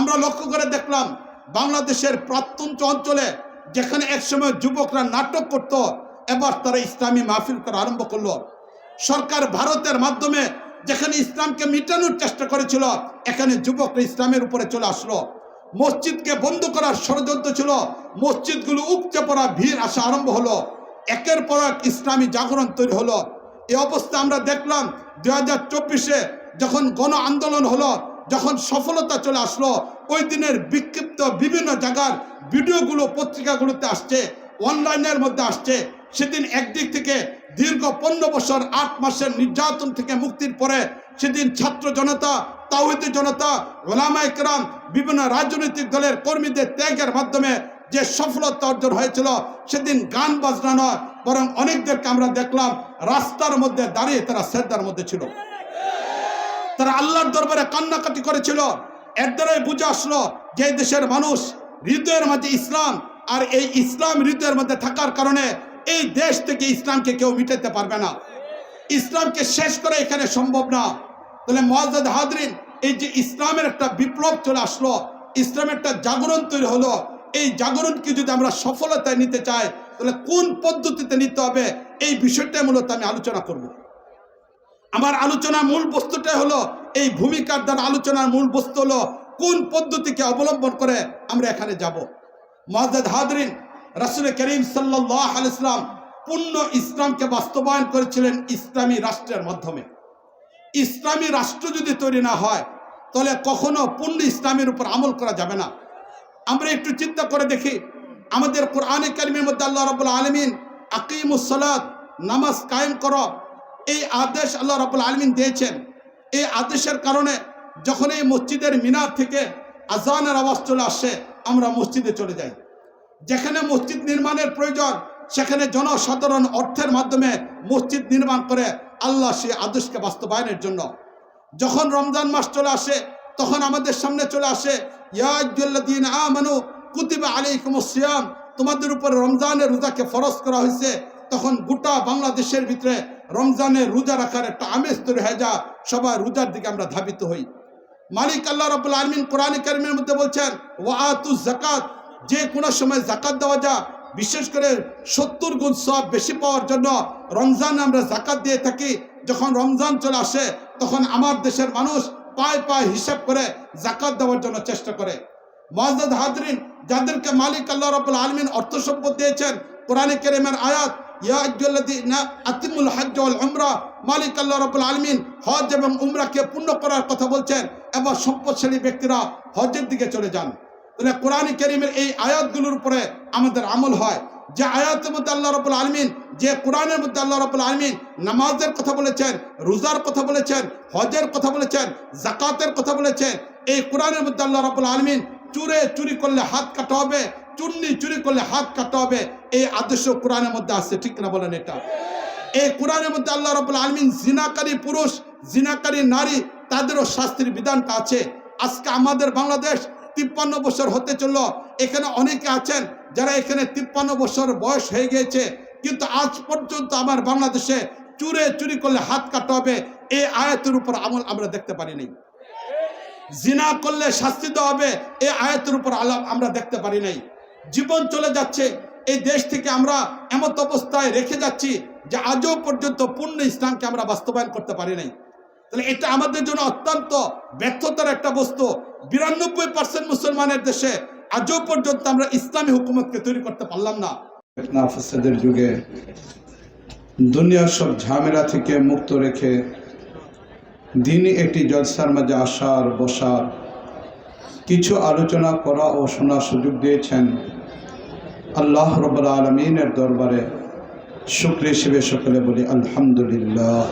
আমরা লক্ষ্য করে দেখলাম বাংলাদেশের প্রত্যন্ত অঞ্চলে যেখানে একসময় যুবকরা নাটক করত, এবার তারা ইসলামী মাহফিল করা আরম্ভ করলো। সরকার ভারতের মাধ্যমে যেখানে ইসলামকে মিটানোর চেষ্টা করেছিল, এখানে যুবকরা ইসলামের উপরে চলে আসলো। মসজিদকে বন্ধ করার ষড়যন্ত্র ছিল, মসজিদগুলো উপচে পড়া, ভিড় আসা আরম্ভ হলো। একের পর এক ইসলামী জাগরণ তৈরি হলো। এই অবস্থা আমরা দেখলাম 2024-এ যখন গণ আন্দোলন হলো, যখন সফলতা চলে আসলো, ওই দিনের বিক্ষিপ্ত বিভিন্ন জায়গার ভিডিওগুলো পত্রিকাগুলোতে আসছে, অনলাইনের মধ্যে আসছে। সেদিন একদিক থেকে দীর্ঘ 15 বছর 8 মাসের নির্যাতন থেকে মুক্তির পরে সেদিন ছাত্র জনতা, তাওহীদি জনতা, ওলামায়ে কেরাম, বিভিন্ন রাজনৈতিক দলের কর্মীদের ত্যাগের মাধ্যমে যে সফলতা অর্জন হয়েছিল, সেদিন গান বাজনা নয়, বরং অনেকদেরকে আমরা দেখলাম রাস্তার মধ্যে দাঁড়িয়ে তারা সেজদার মধ্যে ছিল, তারা আল্লাহর দরবারে কান্নাকাটি করেছিল। এর দ্বারাই বুঝে আসলো যে দেশের মানুষ হৃদয়ের মাঝে ইসলাম, আর এই ইসলাম হৃদয়ের মধ্যে থাকার কারণে এই দেশ থেকে ইসলামকে কেউ মিটাতে পারবে না, ইসলামকে শেষ করে এখানে সম্ভব না। তাহলে মুআজ্জাজ হাজরিন, এই যে ইসলামের একটা বিপ্লব চলে আসলো, ইসলামের একটা জাগরণ তৈরি হলো, এই জাগরণকে যদি আমরা সফলতায় নিতে চাই, তাহলে কোন পদ্ধতিতে নিতে হবে, এই বিষয়টাই মূলত আমি আলোচনা করব। আমার আলোচনার মূল বস্তুটাই হলো, এই ভূমিকার দ্বারা আলোচনার মূল বস্তু হলো কোন পদ্ধতিকে অবলম্বন করে আমরা এখানে যাব। মুআজ্জাজ হাজরিন, রাসূল করিম সাল্লাল্লাহু আলাইহি ওয়াসাল্লাম পূর্ণ ইসলামকে বাস্তবায়ন করেছিলেন ইসলামী রাষ্ট্রের মাধ্যমে। ইসলামী রাষ্ট্র যদি তৈরি না হয়, তাহলে কখনো পূর্ণ ইসলামের উপর আমল করা যাবে না। আমরা একটু চিন্তা করে দেখি, আমাদের কোরআনে কারিমের মধ্যে আল্লাহ রাব্বুল আলামিন আকিমুস সালাত, নামাজ কায়েম করো, এই আদেশ আল্লাহ রাব্বুল আলামিন দিয়েছেন। এই আদেশের কারণে যখন এই মসজিদের মিনার থেকে আজানের আওয়াজ চলে আসে, আমরা মসজিদে চলে যাই। যেখানে মসজিদ নির্মাণের প্রয়োজন, সেখানে জনসাধারণ অর্থের মাধ্যমে মসজিদ নির্মাণ করে আল্লাহ সেই আদেশকে বাস্তবায়নের জন্য। যখন রমজান মাস চলে আসে, তখন আমাদের সামনে চলে আসে ইয়া আইয়ুহাল্লাযীনা আমানু কুতিবা আলাইকুমুস সিয়াম, তোমাদের উপরে রমজানের রোজাকে ফরজ করা হয়েছে। তখন গোটা বাংলাদেশের ভিতরে রমজানের রোজা রাখার একটা আমেজ তৈরি হয়ে যায়, সবাই রোজার দিকে আমরা ধাবিত হই। মালিক আল্লাহ রাব্বুল আলামিন কোরআন কারীমের মধ্যে বলছেন ওয়া আতুজ যাকাত, যে কোনো সময় যাকাত দেওয়া যায়, বিশেষ করে 70 গুণ সওয়াব বেশি পাওয়ার জন্য রমজানে আমরা যাকাত দিয়ে থাকি। যখন রমজান চলে আসে, তখন আমার দেশের মানুষ পায়ে পায়ে হিসাব করে যাকাত দেওয়ার জন্য চেষ্টা করে। মুআজ্জাজ হাজরিন, যাদেরকে মালিক আল্লাহ রাব্বুল আলামিন অর্থ সম্পদ দিয়েছেন, কোরআনে কারীমের আয়াত ইয়া আইয়ুহাল্লাযীনা আতিমুল হজ্জ ওয়াল উমরা, মালিক আল্লাহ রাব্বুল আলামিন হজ এবং উমরাকে পূর্ণ করার কথা বলছেন, এবং সম্পদশালী ব্যক্তিরা হজের দিকে চলে যান। তাহলে কোরআন কারীমের এই আয়াতগুলোর উপরে আমাদের আমল হয়। যে আয়াতের মধ্যে আল্লাহ রাব্বুল আলামিন, যে কোরআনের মধ্যে আল্লাহ রাব্বুল আলামিন নামাজের কথা বলেছেন, রোজার কথা বলেছেন, হজের কথা বলেছেন, যাকাতের কথা বলেছেন, এই কোরআনের মধ্যে আল্লাহ রাব্বুল আলামিন চুরি করলে হাত কাটা হবে, চুন্নি চুরি করলে হাত কাটা হবে, এই আদেশ কোরআনের মধ্যে আছে, ঠিক না বলেন? এটা এই কোরআনের মধ্যে আল্লাহ রাব্বুল আলামিন জিনাকারী পুরুষ, জিনাকারী নারী, তাদেরও শাস্তির বিধানটা আছে। আজকে আমাদের বাংলাদেশ 53 বছর হতে চলল, এখানে অনেকে আছেন যারা এখানে 53 বছর বয়স হয়ে গিয়েছে, কিন্তু আজ পর্যন্ত আমার বাংলাদেশে চুরি করলে হাত কাটা হবে, এই আয়াতের উপর আমল আমরা দেখতে পারিনি। জিনা করলে শাস্তি দেওয়া হবে, এই আয়াতের উপর আলাপ আমরা দেখতে পারি নাই। জীবন চলে যাচ্ছে, এই দেশ থেকে আমরা এমত অবস্থায় রেখে যাচ্ছি যে আজও পর্যন্ত পূর্ণ ইসলামকে আমরা বাস্তবায়ন করতে পারি নাই। তাহলে এটা আমাদের জন্য অত্যন্ত ব্যর্থতার একটা বস্তু। 92% মুসলমানের দেশে আজও পর্যন্ত আমরা ইসলামী হুকুমতকে তৈরি করতে পারলাম না। ফিতনা ফাসাদের যুগে দুনিয়ার সব ঝামেলা থেকে মুক্ত রেখে দিনই একটি জলসার মাঝে আসার, বসার, কিছু আলোচনা করা ও শোনার সুযোগ দিয়েছেন, আল্লাহ রাব্বুল আলামিনের দরবারে শুকরিয়া হিসেবে সকলে বলি আলহামদুলিল্লাহ।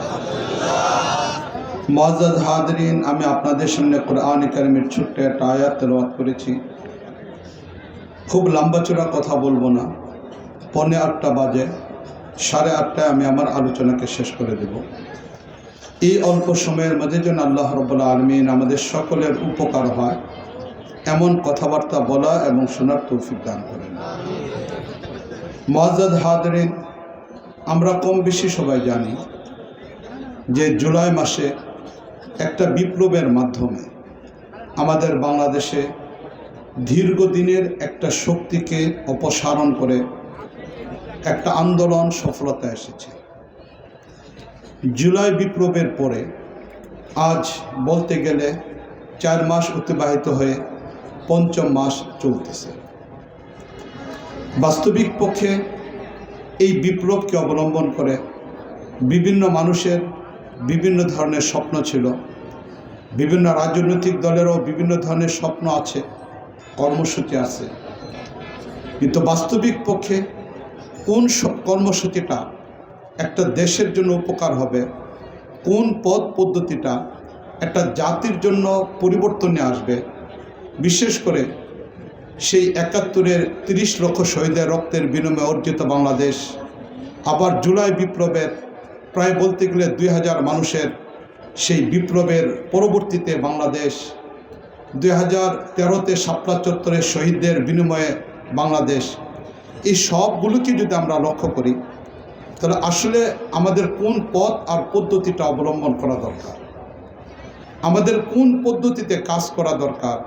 মুআজ্জাজ হাজরিন, আমি আপনাদের সামনে কোরআন কারীমের ছোট্ট একটা আয়াত তেলাওয়াত করেছি। খুব লম্বা চড়া কথা বলবো না, 7:45 বাজে, 8:30টায় আমি আমার আলোচনাকে শেষ করে দেব। এই অল্প সময়ের মধ্যে যেন আল্লাহ রাব্বুল আলামিন আমাদের সকলের উপকার হয় এমন কথাবার্তা বলা এবং শোনার তৌফিক দান করেন। মুআজ্জাজ হাজরিন, আমরা কম বেশি সবাই জানি যে জুলাই মাসে একটা বিপ্লবের মাধ্যমে আমাদের বাংলাদেশে দীর্ঘদিনের একটা শক্তিকে অপসারণ করে একটা আন্দোলন সফলতা এসেছে। জুলাই বিপ্লবের পরে আজ বলতে গেলে 4 মাস অতিবাহিত হয়ে 5ম মাস চলতেছে। বাস্তবিক পক্ষে এই বিপ্লবকে অবলম্বন করে বিভিন্ন মানুষের বিভিন্ন ধরনের স্বপ্ন ছিল, বিভিন্ন রাজনৈতিক দলেরও বিভিন্ন ধরনের স্বপ্ন আছে, কর্মসূচি আছে, কিন্তু বাস্তবিক পক্ষে কোন কর্মসূচিটা একটা দেশের জন্য উপকার হবে, কোন পথ পদ্ধতিটা একটা জাতির জন্য পরিবর্তন নিয়ে আসবে, বিশেষ করে সেই 71-এর 30 লক্ষ শহীদের রক্তের বিনিময়ে অর্জিত বাংলাদেশ, আবার জুলাই বিপ্লবের প্রায় বলতে গেলে 2000 মানুষের সেই বিপ্লবের পরবর্তীতে বাংলাদেশ, 2013-তে শাপলা চত্বরের শহীদদের বিনিময়ে বাংলাদেশ, এই সবগুলোকে যদি আমরা লক্ষ্য করি তাহলে আসলে আমাদের কোন পথ আর পদ্ধতিটা অবলম্বন করা দরকার, আমাদের কোন পদ্ধতিতে কাজ করা দরকার,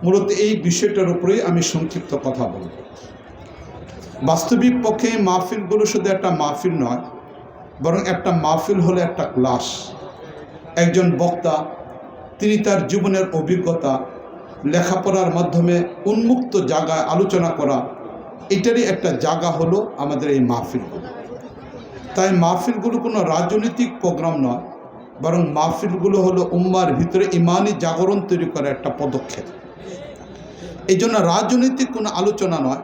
মূলত এই বিষয়টার উপরেই আমি সংক্ষিপ্ত কথা বলব। বাস্তবিক পক্ষে এই মাহফিলগুলো শুধু একটা মাহফিল নয়, বরং একটা মাহফিল হলো একটা ক্লাস। একজন বক্তা তিনি তার জীবনের অভিজ্ঞতা লেখাপড়ার মাধ্যমে উন্মুক্ত জায়গায় আলোচনা করা, এটারই একটা জায়গা হলো আমাদের এই মাহফিলগুলো। তাই মাহফিলগুলো কোনো রাজনৈতিক প্রোগ্রাম নয়, বরং মাহফিলগুলো হলো উম্মার ভিতরে ইমানি জাগরণ তৈরি করার একটা পদক্ষেপ। এই জন্য রাজনৈতিক কোনো আলোচনা নয়,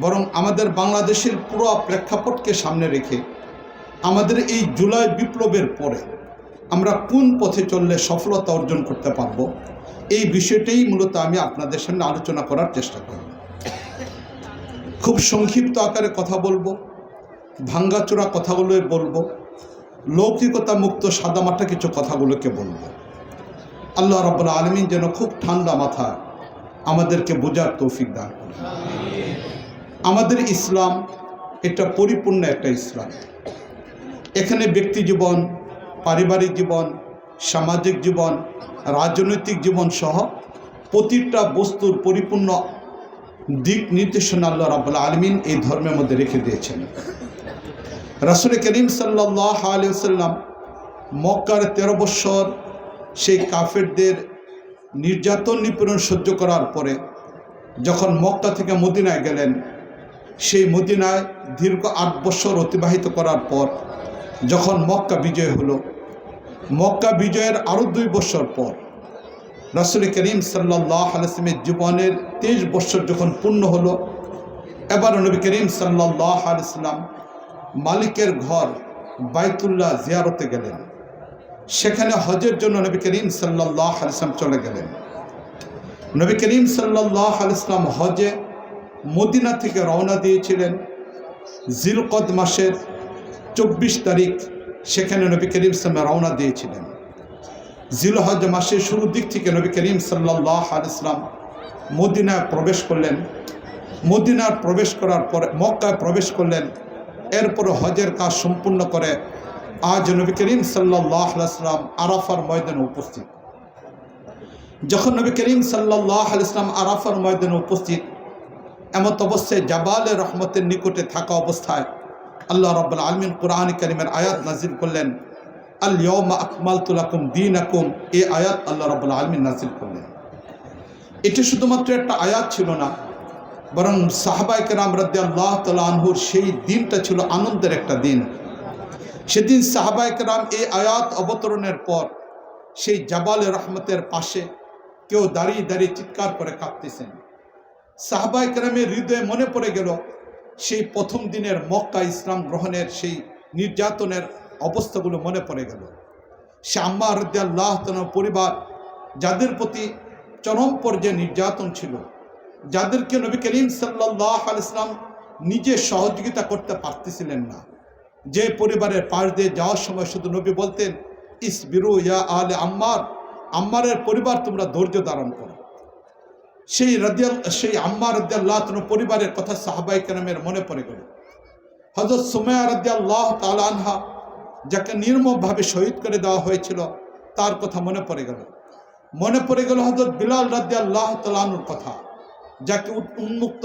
বরং আমাদের বাংলাদেশের পুরো প্রেক্ষাপটকে সামনে রেখে আমাদের এই জুলাই বিপ্লবের পরে আমরা কোন পথে চললে সফলতা অর্জন করতে পারব, এই বিষয়টাই মূলত আমি আপনাদের সামনে আলোচনা করার চেষ্টা করব। খুব সংক্ষিপ্ত আকারে কথা বলবো, ভাঙ্গাচোরা কথাগুলোই বলবো, লৌকিকতা মুক্ত সাদামাটা কিছু কথাগুলোকে বলবো। আল্লাহ রাব্বুল আলামিন যেন খুব ঠান্ডা মাথায় আমাদেরকে বোঝার তৌফিক দান করেন। আমাদের ইসলাম এটা পরিপূর্ণ একটা ইসলাম। এখানে ব্যক্তি জীবন, পারিবারিক জীবন, সামাজিক জীবন, রাজনৈতিক জীবন সহ প্রতিটা বস্তুর পরিপূর্ণ দিক নির্দেশনা আল্লাহ রাব্বুল আলামিন এই ধর্মের মধ্যে রেখে দিয়েছেন। রাসূল করিম সাল্লাল্লাহু আলাইহি ওয়াসাল্লাম মক্কার 13 বছর সেই কাফেরদের নির্যাতন নিপীড়ন সহ্য করার পরে যখন মক্কা থেকে মদিনায় গেলেন, সেই মদিনায় দীর্ঘ 8 বছর অতিবাহিত করার পর যখন মক্কা বিজয় হলো, মক্কা বিজয়ের আরও 2 বছর পর রাসূল করিম সাল্লাল্লাহু আলাইহি ওয়াসাল্লামের জীবনের 23 বছর যখন পূর্ণ হলো, এবার নবী করিম সাল্লাল্লাহু আলাইহি ওয়াসাল্লাম মালিকের ঘর বাইতুল্লাহ জিয়ারতে গেলেন। সেখানে হজের জন্য নবী করিম সাল্লাল্লাহু আলাইহি ওয়াসাল্লাম চলে গেলেন। নবী করিম সাল্লাল্লাহু আলাইহি ওয়াসাল্লাম হজে মদিনা থেকে রওনা দিয়েছিলেন জিলকদ মাসের 24 তারিখ, সেখানে নবী করিম সাল্লাল্লাহু রওনা দিয়েছিলেন। জিলহজ মাসের শুরুর দিক থেকে নবী করিম সাল্লাল্লাহু আলাইহি ওয়াসাল্লাম মদিনায় প্রবেশ করলেন। মদিনায় প্রবেশ করার পরে মক্কায় প্রবেশ করলেন। এরপর হজের কাজ সম্পূর্ণ করে আজ নবী করিম সাল্লাল্লাহু আলাইহি ওয়াসাল্লাম আরাফার ময়দানে উপস্থিত। যখন নবী করিম সাল্লাল্লাহু আলাইহি ওয়াসাল্লাম আরাফার ময়দানে উপস্থিত, এমত অবস্থায় জাবালে রহমতের নিকটে থাকা অবস্থায় আল্লাহ রাব্বুল আলামিন কোরআন কারীমের আয়াত নাজিল করলেন, আল ইয়াউমা আকমালতু লাকুম দীনাকুম। এই আয়াত আল্লাহ রাব্বুল আলামিন নাজিল করলেন। এটি শুধুমাত্র একটা আয়াত ছিল না, বরং সাহাবায়ে কেরাম রাদিয়াল্লাহু তাআলা আনহুর সেই দিনটা ছিল আনন্দের একটা দিন। সেদিন সাহাবায়ে কেরাম এই আয়াত অবতরণের পর সেই জাবালে রহমতের পাশে কেউ দাঁড়িয়ে দাঁড়িয়ে চিৎকার করে কাঁদতেছেন। সাহাবায়ে কেরামের হৃদয়ে মনে পড়ে গেল সেই প্রথম দিনের মক্কা ইসলাম গ্রহণের সেই নির্যাতনের অবস্থাগুলো মনে পড়ে গেল। সে আম্মার রাদিয়াল্লাহু তাআলা পরিবার যাদের প্রতি চরম পর্যায়ে নির্যাতন ছিল, যাদেরকে নবী করিম সাল্লাল্লাহু আলাইহি ওয়াসাল্লাম নিজে সহযোগিতা করতে পারতেছিলেন না, যে পরিবারের পাশ দিয়ে যাওয়ার সময় শুধু নবী বলতেন, ইসবিরু ইয়া আলে আম্মার, আম্মারের পরিবার তোমরা ধৈর্য ধারণ করো। সেই আম্মার রাদিয়াল্লাহু তাআলা পরিবারের কথা সাহাবায়ে কেরামের মনে পড়ে গেল। হযরত সুমাইয়া রাদিয়াল্লাহু তাআলা আনহা, যাকে নির্মমভাবে শহীদ করে দেওয়া হয়েছিল, তার কথা মনে পড়ে গেল। মনে পড়ে গেল হযরত বিলাল রাদিয়াল্লাহু তাআলা আনহুর কথা, যাকে উন্মুক্ত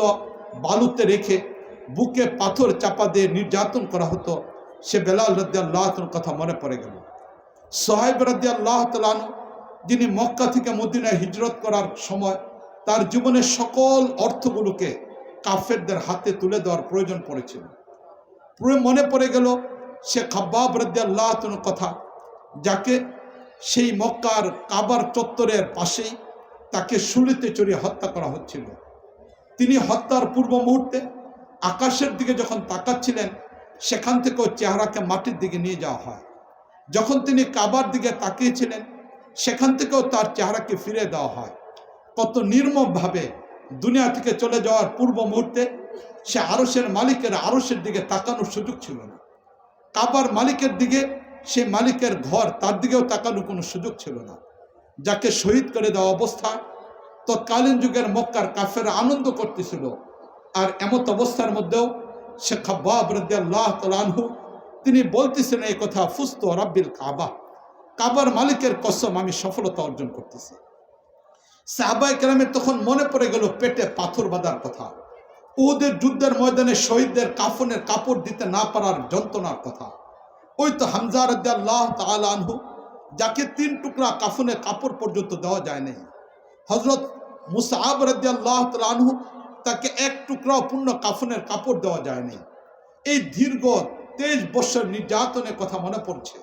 বালুতে রেখে বুকে পাথর চাপা দিয়ে নির্যাতন করা হতো। সে বিলাল রাদিয়াল্লাহু তাআলার কথা মনে পড়ে গেল। সুহাইব রাদিয়াল্লাহু তাআলা আনহু, যিনি মক্কা থেকে মদিনায় হিজরত করার সময় তার জীবনের সকল অর্থগুলোকে কাফেরদের হাতে তুলে দেওয়ার প্রয়োজন পড়েছিল। মনে পড়ে গেল সে খাব্বাব রাদিয়াল্লাহু তাআলার কথা, যাকে সেই মক্কার কাবার চত্বরের পাশেই তাকে শুলিতে চড়িয়ে হত্যা করা হচ্ছিল। তিনি হত্যার পূর্ব মুহূর্তে আকাশের দিকে যখন তাকাচ্ছিলেন, সেখান থেকেও চেহারাকে মাটির দিকে নিয়ে যাওয়া হয়। যখন তিনি কাবার দিকে তাকিয়েছিলেন, সেখান থেকেও তার চেহারাকে ফিরে দেওয়া হয়। কত নির্মমভাবে দুনিয়া থেকে চলে যাওয়ার পূর্ব মুহূর্তে সে আরশের মালিকের আরশের দিকে তাকানোর সুযোগ ছিল না। কাবার মালিকের দিকে, সে মালিকের ঘর, তার দিকেও তাকানোর কোনো সুযোগ ছিল না। যাকে শহীদ করে দেওয়া অবস্থায় তৎকালীন যুগের মক্কার কাফেররা আনন্দ করতেছিল। আর এমত অবস্থার মধ্যেও সে খাব্বাব রাদিয়াল্লাহু তাআলা আনহু তিনি বলতেছেন এই কথা, ফুস্তু রাব্বিল কাবা, কাবার মালিকের কসম আমি সফলতা অর্জন করতেছি। সাহাবায়ে কেরামের তখন মনে পড়ে গেল পেটে পাথর বাঁধার কথা, উহুদের যুদ্ধের ময়দানে শহীদদের কাফনের কাপড় দিতে না পারার যন্ত্রণার কথা। ওই তো হামজা রাদিয়াল্লাহু তাআলা আনহু, যাকে 3 টুকরা কাফনের কাপড় পর্যন্ত দেওয়া যায় নাই। হযরত মুসআব রাদিয়াল্লাহু তাআলা আনহু, তাকে 1 টুকরাও পূর্ণ কাফনের কাপড় দেওয়া যায়নি। এই দীর্ঘ 23 বছর নির্যাতনের কথা মনে পড়ছে।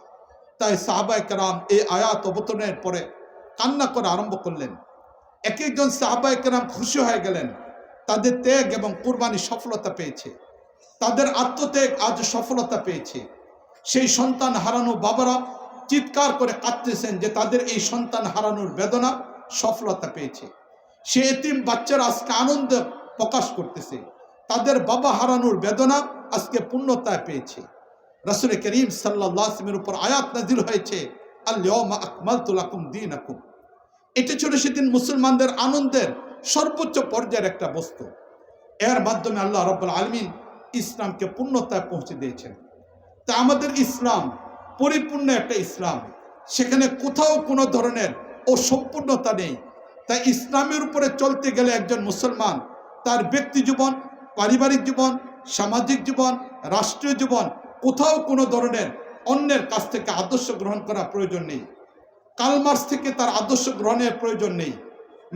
তাই সাহাবায়ে কেরাম এই আয়াত অবতরণের পরে কান্না করা আরম্ভ করলেন। এক একজন সাহাবায়ে কেরাম খুশি হয়ে গেলেন, তাদের ত্যাগ এবং কুরবানি সফলতা পেয়েছে, তাদের আত্মত্যাগ আজ সফলতা পেয়েছে। সেই সন্তান হারানো বাবারা চিৎকার করে কাঁদতেছেন যে তাদের এই সন্তান হারানোর বেদনা সফলতা পেয়েছে। সে এতিম বাচ্চারা আজকে আনন্দ প্রকাশ করতেছে, তাদের বাবা হারানোর বেদনা আজকে পূর্ণতা পেয়েছে। রাসূল করিম সাল্লাল্লাহু আলাইহি ওয়াসাল্লামের উপর আয়াত নাযিল হয়েছে, আল-ইয়াওমা আকমালতু লাকুম দীনাকুম। এটা ছিল সেদিন মুসলমানদের আনন্দের সর্বোচ্চ পর্যায়ের একটা বস্তু। এর মাধ্যমে আল্লাহ রাব্বুল আলামিন ইসলামকে পূর্ণতায় পৌঁছে দিয়েছেন। তা আমাদের ইসলাম পরিপূর্ণ একটা ইসলাম, সেখানে কোথাও কোনো ধরনের অসম্পূর্ণতা নেই। তাই ইসলামের উপরে চলতে গেলে একজন মুসলমান তার ব্যক্তি জীবন, পারিবারিক জীবন, সামাজিক জীবন, রাষ্ট্রীয় জীবন, কোথাও কোনো ধরনের অন্যের কাছ থেকে আদর্শ গ্রহণ করা প্রয়োজন নেই। কার্ল মার্কস থেকে তার আদর্শ গ্রহণের প্রয়োজন নেই,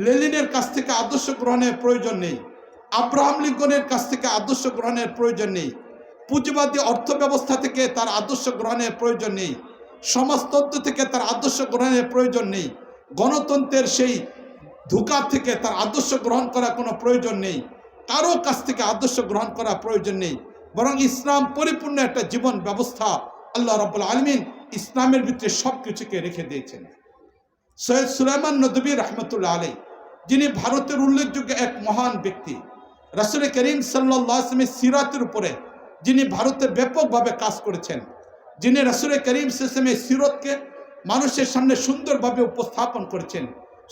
লেনিনের কাছ থেকে আদর্শ গ্রহণের প্রয়োজন নেই, আব্রাহাম লিঙ্কনের কাছ থেকে আদর্শ গ্রহণের প্রয়োজন নেই, পুঁজিবাদী অর্থ ব্যবস্থা থেকে তার আদর্শ গ্রহণের প্রয়োজন নেই, সমাজতন্ত্র থেকে তার আদর্শ গ্রহণের প্রয়োজন নেই, গণতন্ত্রের সেই ধোঁকা থেকে তার আদর্শ গ্রহণ করা কোনো প্রয়োজন নেই, কারো কাছ থেকে আদর্শ গ্রহণ করা প্রয়োজন নেই। বরং ইসলাম পরিপূর্ণ একটা জীবন ব্যবস্থা। আল্লাহ রাব্বুল আলামিন ইসলামের ভিতরে সব কিছুকে রেখে দিয়েছেন। সৈয়দ সুলাইমান নদভী রাহমাতুল্লাহ আলাইহি, যিনি ভারতের উল্লেখযোগ্য এক মহান ব্যক্তি, রাসূল করিম সাল্লাল্লাহু আলাইহি ওয়াসাল্লামের সিরাতের উপরে যিনি ভারতে ব্যাপকভাবে কাজ করেছেন, যিনি রাসূল করিম সাল্লাল্লাহু আলাইহি ওয়াসাল্লামের সিরাতকে মানুষের সামনে সুন্দরভাবে উপস্থাপন করেছেন,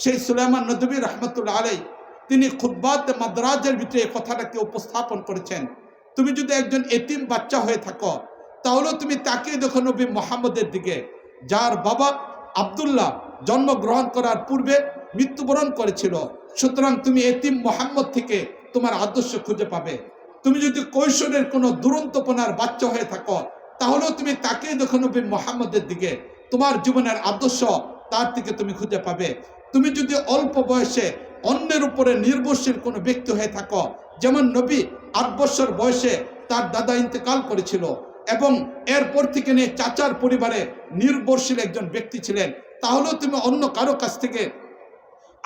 সেই সুলাইমান নদভী রাহমাতুল্লাহ আলাইহি তিনি খুতবাত মাদ্রাজের ভিতরে এই কথাটাকে উপস্থাপন করেছেন। তুমি যদি একজন এতিম বাচ্চা হয়ে থাকো, তাহলে তুমি তাকিয়ে দেখো নবী মুহাম্মদের দিকে, যার বাবা আব্দুল্লাহ জন্মগ্রহণ করার পূর্বে মৃত্যুবরণ করেছিল। সুতরাং তুমি এতিম মুহাম্মদ থেকে তোমার আদর্শ খুঁজে পাবে। তুমি যদি কৈশোরের কোনো দুরন্তপনার বাচ্চা হয়ে থাকো, তাহলেও তুমি তাকিয়ে দেখো নবী মুহাম্মদের দিকে, তোমার জীবনের আদর্শ তার থেকে তুমি খুঁজে পাবে। তুমি যদি অল্প বয়সে অন্যের উপরে নির্ভরশীল কোনো ব্যক্তি হয়ে থাকো, যেমন নবী 8 বছর বয়সে তার দাদা ইন্তেকাল করেছিল এবং এরপর থেকে নিয়ে চাচার পরিবারে নির্ভরশীল একজন ব্যক্তি ছিলেন, তাহলেও তুমি অন্য কারো কাছ থেকে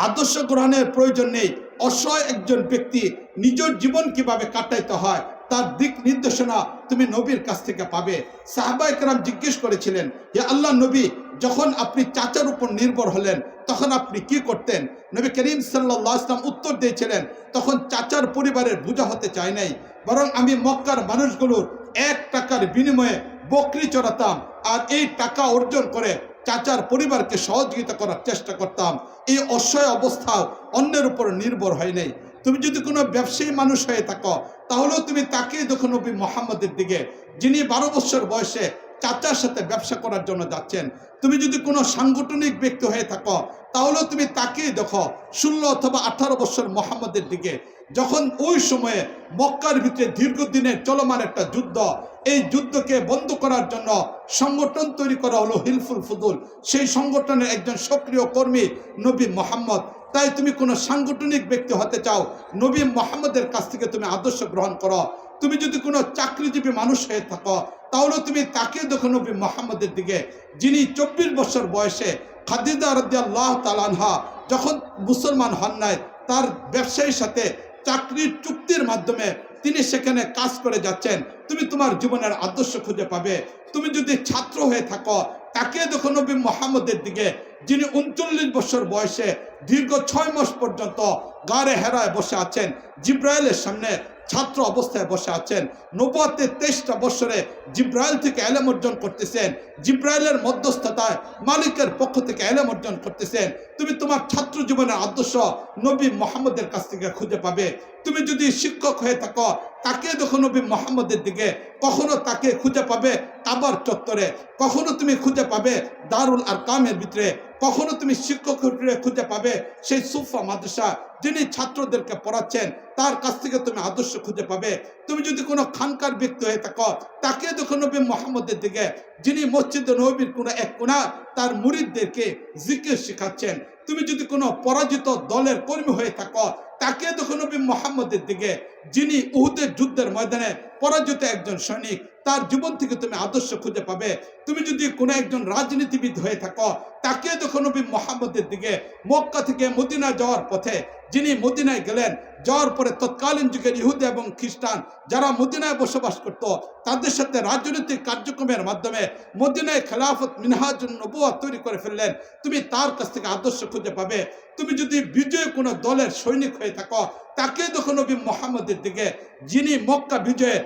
আদর্শ গ্রহণের প্রয়োজন নেই। অসহায় একজন ব্যক্তি নিজের জীবন কিভাবে কাটাইতে হয় তার দিক নির্দেশনা তুমি নবীর কাছ থেকে পাবে। সাহাবায়ে কেরাম জিজ্ঞেস করেছিলেন, হে আল্লাহ নবী, যখন আপনি চাচার উপর নির্ভর হলেন তখন আপনি কি করতেন? নবী করিম সাল্লাল্লাহু আলাইহি ওয়াসাল্লাম উত্তর দিয়েছিলেন, তখন চাচার পরিবারের বোঝা হতে চাই নাই, বরং আমি মক্কার মানুষগুলোর 1 টাকার বিনিময়ে বকরি চড়াতাম আর এই টাকা অর্জন করে চাচার পরিবারকে সহযোগিতা করার চেষ্টা করতাম। এই অসহায় অবস্থাও অন্যের উপর নির্ভর হয় নাই। তুমি যদি কোনো ব্যবসায়ী মানুষ হয়ে থাকো, তাহলেও তুমি তাকিয়ে দেখো নবী মুহাম্মদের দিকে, যিনি 12 বছর বয়সে চাচার সাথে ব্যবসা করার জন্য যাচ্ছেন। তুমি যদি কোনো সাংগঠনিক ব্যক্তি হয়ে থাকো তাহলেও তুমি তাকিয়ে দেখো 16 অথবা 18 বছর মোহাম্মদের দিকে, যখন ওই সময়ে মক্কার ভিতরে দীর্ঘদিনের চলমান একটা যুদ্ধ, এই যুদ্ধকে বন্ধ করার জন্য সংগঠন তৈরি করা হলো হিলফুল ফুদুল। সেই সংগঠনের একজন সক্রিয় কর্মী নবী মোহাম্মদ। তাই তুমি কোনো সাংগঠনিক ব্যক্তি হতে চাও, নবী মোহাম্মদের কাছ থেকে তুমি আদর্শ গ্রহণ করো। তুমি যদি কোনো চাকরিজীবী মানুষ হয়ে থাকো তাহলে তুমি তাকিয়ে দেখো নবী মোহাম্মদের দিকে, যিনি 24 বছর বয়সে খাদিজা রাদিয়াল্লাহু তাআলা আনহা যখন মুসলমান হন নাই, তার ব্যবসায়ীর সাথে চাকরির চুক্তির মাধ্যমে তিনি সেখানে কাজ করে যাচ্ছেন। তুমি তোমার জীবনের আদর্শ খুঁজে পাবে। তুমি যদি ছাত্র হয়ে থাকো তাকিয়ে দেখো নবী মোহাম্মদের দিকে, যিনি 39 বছর বয়সে দীর্ঘ 6 মাস পর্যন্ত গারে হেরায় বসে আছেন, জিব্রাইলের সামনে ছাত্র অবস্থায় বসে আছেন। নবুয়তের 23টা বছরে জিব্রাইল থেকে ইলম অর্জন করতেছেন, জিব্রাইলের মধ্যস্থতায় মালিকের পক্ষ থেকে ইলম অর্জন করতেছেন। তুমি তোমার ছাত্র জীবনের আদর্শ নবী মোহাম্মদের কাছ থেকে খুঁজে পাবে। তুমি যদি শিক্ষক হয়ে থাকো তাকে দেখো নবী মোহাম্মদের দিকে, কখনো তাকে খুঁজে পাবে কাবার চত্বরে, কখনো তুমি খুঁজে পাবে দারুল আরকামের ভিতরে, কখনো তুমি শিক্ষক খুঁজে পাবে সেই সুফা মাদ্রাসা যিনি ছাত্রদেরকে পড়াচ্ছেন, তার কাছ থেকে তুমি আদর্শ খুঁজে পাবে। তুমি যদি কোনো খানকার ব্যক্তি হয়ে থাকো তাকে দেখো নবী মোহাম্মদের দিকে, যিনি মসজিদে নববীর কোনো এক কোণা তার মুরিদদেরকে জিকির শেখাচ্ছেন। তুমি যদি কোনো পরাজিত দলের কর্মী হয়ে থাকো তাকে দেখো নবী মোহাম্মদের দিকে, যিনি উহুদের যুদ্ধের ময়দানে পরাজিত একজন সৈনিক, তার জীবন থেকে তুমি আদর্শ খুঁজে পাবে। তুমি যদি কোনো একজন রাজনীতিবিদ হয়ে থাকো তাকে দেখো নবী মোহাম্মদের দিকে, মক্কা থেকে মদিনা যাওয়ার পথে যিনি মদিনায় গেলেন, যাওয়ার পরে তৎকালীন যুগের ইহুদি এবং খ্রিস্টান যারা মদিনায় বসবাস করত তাদের সাথে রাজনৈতিক কার্যক্রমের মাধ্যমে মদিনায় খেলাফত মিনহাজুন নবুওয়াত তৈরি করে ফেললেন। তুমি তার কাছ থেকে আদর্শ খুঁজে পাবে। তুমি যদি বিজয় কোনো দলের সৈনিক হয়ে থাকো তাকে দেখো নবী মোহাম্মদের দিকে, যিনি মক্কা বিজয়ে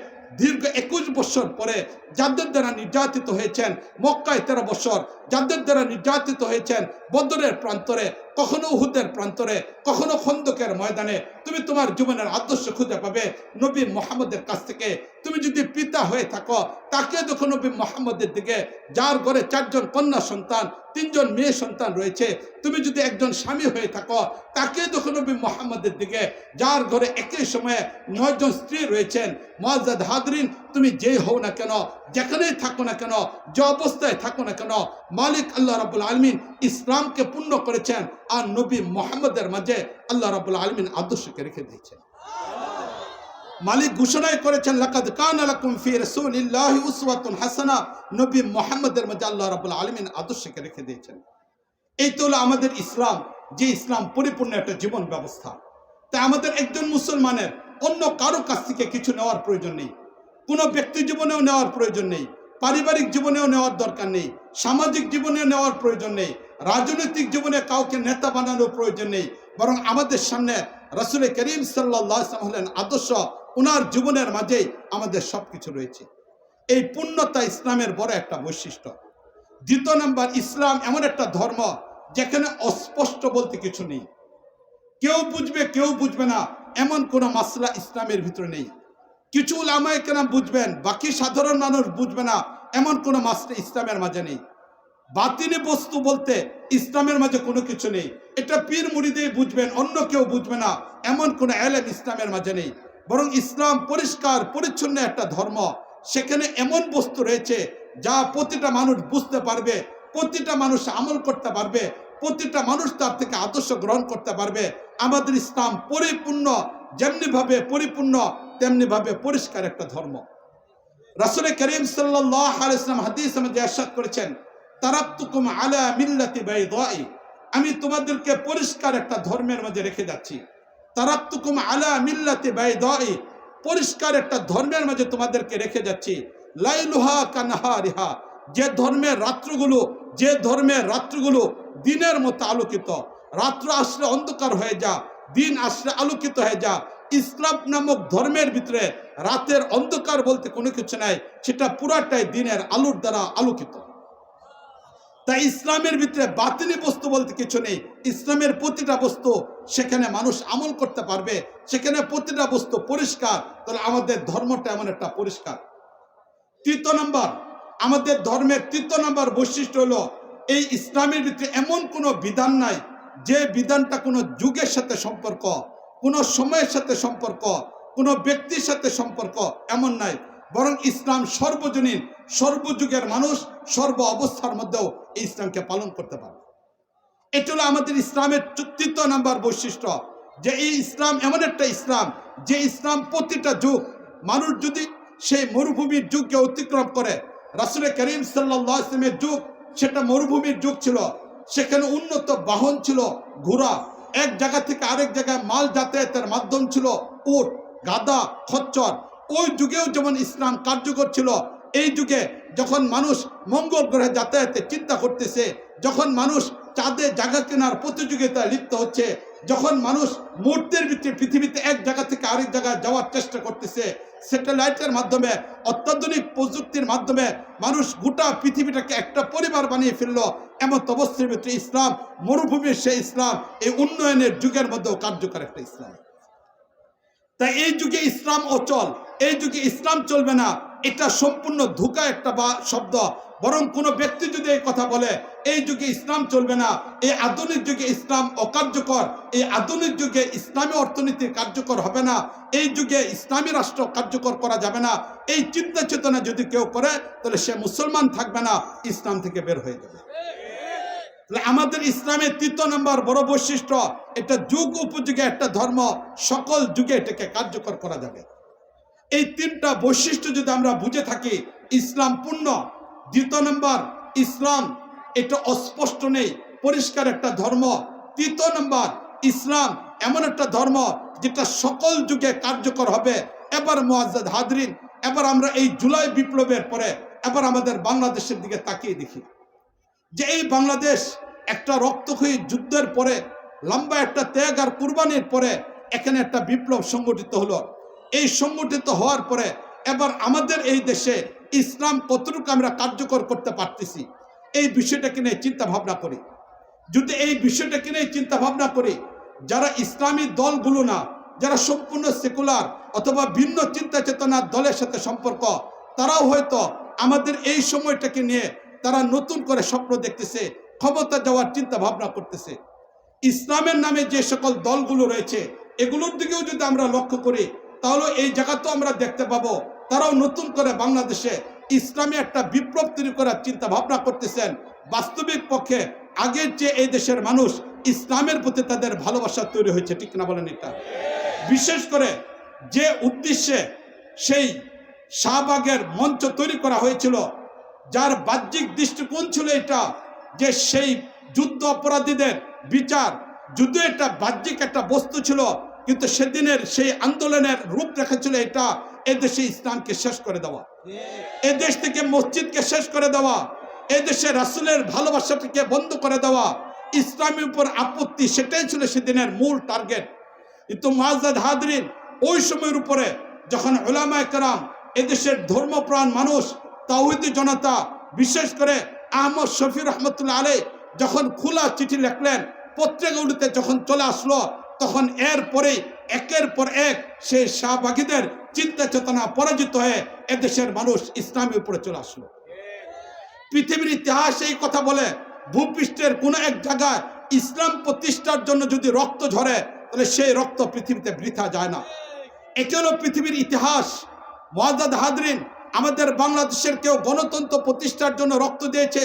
দীর্ঘ 21 বছর পরে যাদের দ্বারা নির্যাতিত হয়েছেন, মক্কায় 13 বছর যাদের দ্বারা নির্যাতিত হয়েছেন বদরের প্রান্তরে, কখনো উহুদের প্রান্তরে, কখনো খন্দকের ময়দানে, তুমি তোমার জীবনের আদর্শ খুঁজে পাবে নবী মোহাম্মদের কাছ থেকে। তুমি যদি পিতা হয়ে থাকো তাকে দেখো নবী মোহাম্মদের দিকে, যার ঘরে 4 জন কন্যা সন্তান 3 জন মেয়ে সন্তান রয়েছে। তুমি যদি একজন স্বামী হয়ে থাকো তাকে দেখো নবী মোহাম্মদের দিকে, যার ঘরে একই সময়ে 9 জন স্ত্রী রয়েছেন। মুআজ্জাদ হাজরিন, তুমি যেই হও না কেন, যেখানেই থাকো না কেন, যে অবস্থায় থাকো না কেন, মালিক আল্লাহ রাব্বুল আলামিন ইসলামকে পূর্ণ করেছেন আর নবী মোহাম্মদের মাঝে আল্লাহ রাব্বুল আলামিন আদর্শকে রেখে দিয়েছেন। মালিক ঘোষণাই করেছেন লাকাদ কানা লাকুম ফি রাসূলিল্লাহি উসওয়াতুন হাসানাহ, নবী মুহাম্মদের মধ্যে আল্লাহ রাব্বুল আলামিন আদর্শকে রেখে দিয়েছেন। এই তো হলো আমাদের ইসলাম, যে ইসলাম পরিপূর্ণ একটা জীবন ব্যবস্থা। তাই আমাদের একজন মুসলমানের অন্য কারো কাছ থেকে কিছু নেওয়ার প্রয়োজন নেই, কোনো ব্যক্তি জীবনেও নেওয়ার প্রয়োজন নেই, পারিবারিক জীবনেও নেওয়ার দরকার নেই, সামাজিক জীবনেও নেওয়ার প্রয়োজন নেই, রাজনৈতিক জীবনে কাউকে নেতা বানানোর প্রয়োজন নেই। বরং আমাদের সামনে রাসূল করিম সাল্লাল্লাহু আলাইহি ওয়াসাল্লাম হলেন আদর্শ, ওনার জীবনের মাঝেই আমাদের সব কিছু রয়েছে। এই পূর্ণতা ইসলামের বড় একটা বৈশিষ্ট্য। দ্বিতীয় নাম্বার, ইসলাম এমন একটা ধর্ম যেখানে অস্পষ্ট বলতে কিছু নেই, কেউ বুঝবে কেউ বুঝবে না এমন কোনো মাসলা ইসলামের ভিতরে নেই। কিছু উলামায়ে কেরাম বুঝবেন, বাকি সাধারণ মানুষ বুঝবে না এমন কোনো মাসলা ইসলামের মাঝে নেই। বাতিনি বস্তু বলতে ইসলামের মাঝে কোনো কিছু নেই, এটা পীর মুরিদেই বুঝবেন, অন্য কেউ বুঝবে না এমন কোনো ইলম ইসলামের মাঝে নেই। বরং ইসলাম পরিষ্কার পরিচ্ছন্ন একটা ধর্ম, সেখানে এমন বস্তু রয়েছে যা প্রতিটা মানুষ বুঝতে পারবে, প্রতিটা মানুষ আমল করতে পারবে, প্রতিটা মানুষ তার থেকে আদর্শ গ্রহণ করতে পারবে। আমাদের ইসলাম পরিপূর্ণ, যেমনিভাবে পরিপূর্ণ তেমনিভাবে পরিষ্কার একটা ধর্ম। রাসূল করিম সাল্লাল্লাহু আলাইহি ওয়াসাল্লাম হাদিসে মধ্যে ইরশাদ করেছেন, তারাকতুকুম আলা মিল্লাতি বাইদাই, আমি তোমাদেরকে পরিষ্কার একটা ধর্মের মধ্যে রেখে যাচ্ছি। তারাকতুকুম আলা মিল্লাতি বাইদাই, পরিষ্কার একটা ধর্মের মাঝে তোমাদেরকে রেখে যাচ্ছি। লাইলুহা কানাহারিহা, যে ধর্মের রাত্রিগুলো দিনের মতো আলোকিত, রাত্র আসলে অন্ধকার হয়ে যা, দিন আসলে আলোকিত হয়ে যা। ইসলাম নামক ধর্মের ভিতরে রাতের অন্ধকার বলতে কোনো কিছু নাই, সেটা পুরাটাই দিনের আলোর দ্বারা আলোকিত। তাই ইসলামের ভিতরে বাতিনি বস্তু বলতে কিছু নেই। ইসলামের প্রতিটা বস্তু সেখানে মানুষ আমল করতে পারবে, সেখানে প্রতিটা বস্তু পরিষ্কার। তাহলে আমাদের ধর্মটা এমন একটা পরিষ্কার। তৃতীয় নম্বর, আমাদের ধর্মের ৩য় নম্বর বৈশিষ্ট্য হলো এই ইসলামের ভিতরে এমন কোনো বিধান নাই যে বিধানটা কোনো যুগের সাথে সম্পর্ক, কোনো সময়ের সাথে সম্পর্ক, কোনো ব্যক্তির সাথে সম্পর্ক, এমন নাই। বরং ইসলাম সর্বজনীন, সর্বযুগের মানুষ সর্ব অবস্থার মধ্যেও এই ইসলামকে পালন করতে পারে। এটা হলো আমাদের ইসলামের ৩য় নম্বর বৈশিষ্ট্য, যে এই ইসলাম এমন একটা ইসলাম যে ইসলাম প্রতিটা যুগ, মানুষ যদি সেই মরুভূমির যুগকে অতিক্রম করে, রাসূল করিম সাল্লাল্লাহু আলাইহি ওয়াসাল্লামের যুগ সেটা মরুভূমির যুগ ছিল, সেখানে উন্নত বাহন ছিল ঘোড়া, এক জায়গা থেকে আরেক জায়গায় মাল যাতায়াতের মাধ্যম ছিল উট, গাধা, খচ্চর। ওই যুগেও যেমন ইসলাম কার্যকর ছিল, এই যুগে যখন মানুষ মঙ্গল গ্রহে যাতায়াতের চিন্তা করতেছে, যখন মানুষ চাঁদে জায়গা কেনার প্রতিযোগিতায় লিপ্ত হচ্ছে, যখন মানুষ মুহূর্তের ভিতরে পৃথিবীতে এক জায়গা থেকে আরেক জায়গায় যাওয়ার চেষ্টা করতেছে, স্যাটেলাইটের মাধ্যমে, অত্যাধুনিক প্রযুক্তির মাধ্যমে মানুষ গোটা পৃথিবীটাকে একটা পরিবার বানিয়ে ফেলল, এমন অবস্থার ভিতরে ইসলাম মরুভূমির সেই ইসলাম এই উন্নয়নের যুগের মধ্যেও কার্যকর একটা ইসলাম। তাই এই যুগে ইসলাম অচল, এই যুগে ইসলাম চলবে না, এটা সম্পূর্ণ ধোঁকা একটা শব্দ। বরং কোনো ব্যক্তি যদি এই কথা বলে এই যুগে ইসলাম চলবে না, এই আধুনিক যুগে ইসলাম অকার্যকর, এই আধুনিক যুগে ইসলামী অর্থনীতি কার্যকর হবে না, এই যুগে ইসলামী রাষ্ট্র কার্যকর করা যাবে না, এই চিন্তা চেতনা যদি কেউ করে তাহলে সে মুসলমান থাকবে না, ইসলাম থেকে বের হয়ে যাবে। আমাদের ইসলামের ৩য় নম্বর বড় বৈশিষ্ট্য, এটা যুগ উপযোগী একটা ধর্ম, সকল যুগে এটাকে কার্যকর করা যাবে। এই 3টা বৈশিষ্ট্য যদি আমরা বুঝে থাকি, ইসলাম পূর্ণ। 2 নম্বর, ইসলাম এটা অস্পষ্ট নেই, পরিষ্কার একটা ধর্ম। 3 নম্বর, ইসলাম এমন একটা ধর্ম যেটা সকল যুগে কার্যকর হবে। এবার মুআজ্জাদ হাজরিন, এবার আমরা এই জুলাই বিপ্লবের পরে এবার আমাদের বাংলাদেশের দিকে তাকিয়ে দেখি যে এই বাংলাদেশ একটা রক্তক্ষয়ী যুদ্ধের পরে, লম্বা একটা ত্যাগ আর কুরবানির পরে এখানে একটা বিপ্লব সংগঠিত হলো। এই সংগঠিত হওয়ার পরে এবার আমাদের এই দেশে ইসলাম কতটুকু আমরা কার্যকর করতে পারতেছি, এই বিষয়টাকে নিয়ে চিন্তা ভাবনা করি। যদি এই বিষয়টাকে নিয়ে চিন্তা ভাবনা করি, যারা ইসলামী দলগুলো না, যারা সম্পূর্ণ সেকুলার অথবা ভিন্ন চিন্তা চেতনার দলের সাথে সম্পর্ক, তারাও হয়তো আমাদের এই সময়টাকে নিয়ে তারা নতুন করে স্বপ্ন দেখতেছে, ক্ষমতা যাওয়ার চিন্তা ভাবনা করতেছে। ইসলামের নামে যে সকল দলগুলো রয়েছে এগুলোর দিকেও যদি আমরা লক্ষ্য করি, তাহলে এই জায়গাতেও আমরা দেখতে পাবো তারাও নতুন করে বাংলাদেশে ইসলামী একটা বিপ্লব তৈরি করার চিন্তা ভাবনা করতেছেন। বাস্তবিক পক্ষে আগের যে এই দেশের মানুষ ইসলামের প্রতি তাদের ভালোবাসা তৈরি হয়েছে, ঠিক না বলেন? এটা বিশেষ করে যে উদ্দেশ্যে সেই শাহবাগের মঞ্চ তৈরি করা হয়েছিল, যার বাহ্যিক দৃষ্টিকোণ ছিল এটা যে সেই যুদ্ধ অপরাধীদের বিচার, যুদ্ধ একটা বাহ্যিক একটা বস্তু ছিল, কিন্তু সেদিনের সেই আন্দোলনের রূপরেখা ছিল এটা এদেশে ইসলামকে শেষ করে দেওয়া, এদেশ থেকে মসজিদকে শেষ করে দেওয়া, এদেশে রাসূলের ভালোবাসাটাকে বন্ধ করে দেওয়া, ইসলামের উপর আপত্তি, সেটাই ছিল সেদিনের মূল টার্গেট। কিন্তু মুআজ্জাদ হাজরিন, ওই সময়ের উপরে যখন উলামায়ে কেরাম, এদেশের ধর্মপ্রাণ মানুষ, তাওহীদি জনতা, বিশেষ করে আহমদ শফি রহমতুল্লাহ আলাইহি যখন খোলা চিঠি লিখলেন, পত্রিকাগুলিতে যখন চলে আসলো, তখন এরপরে একের পর এক সেই শাহবাগীদের চিন্তা চেতনা পরাজিত হয়ে এদেশের মানুষ ইসলামের উপরে চলে আসলো। পৃথিবীর ইতিহাস এই কথা বলে, ভূপৃষ্ঠের কোনো এক জায়গায় ইসলাম প্রতিষ্ঠার জন্য যদি রক্ত ঝরে তাহলে সেই রক্ত পৃথিবীতে বৃথা যায় না। এটা হলো পৃথিবীর ইতিহাস। মুআজ্জাদ হাজরিন, আমাদের বাংলাদেশের কেউ গণতন্ত্র প্রতিষ্ঠার জন্য রক্ত দিয়েছে,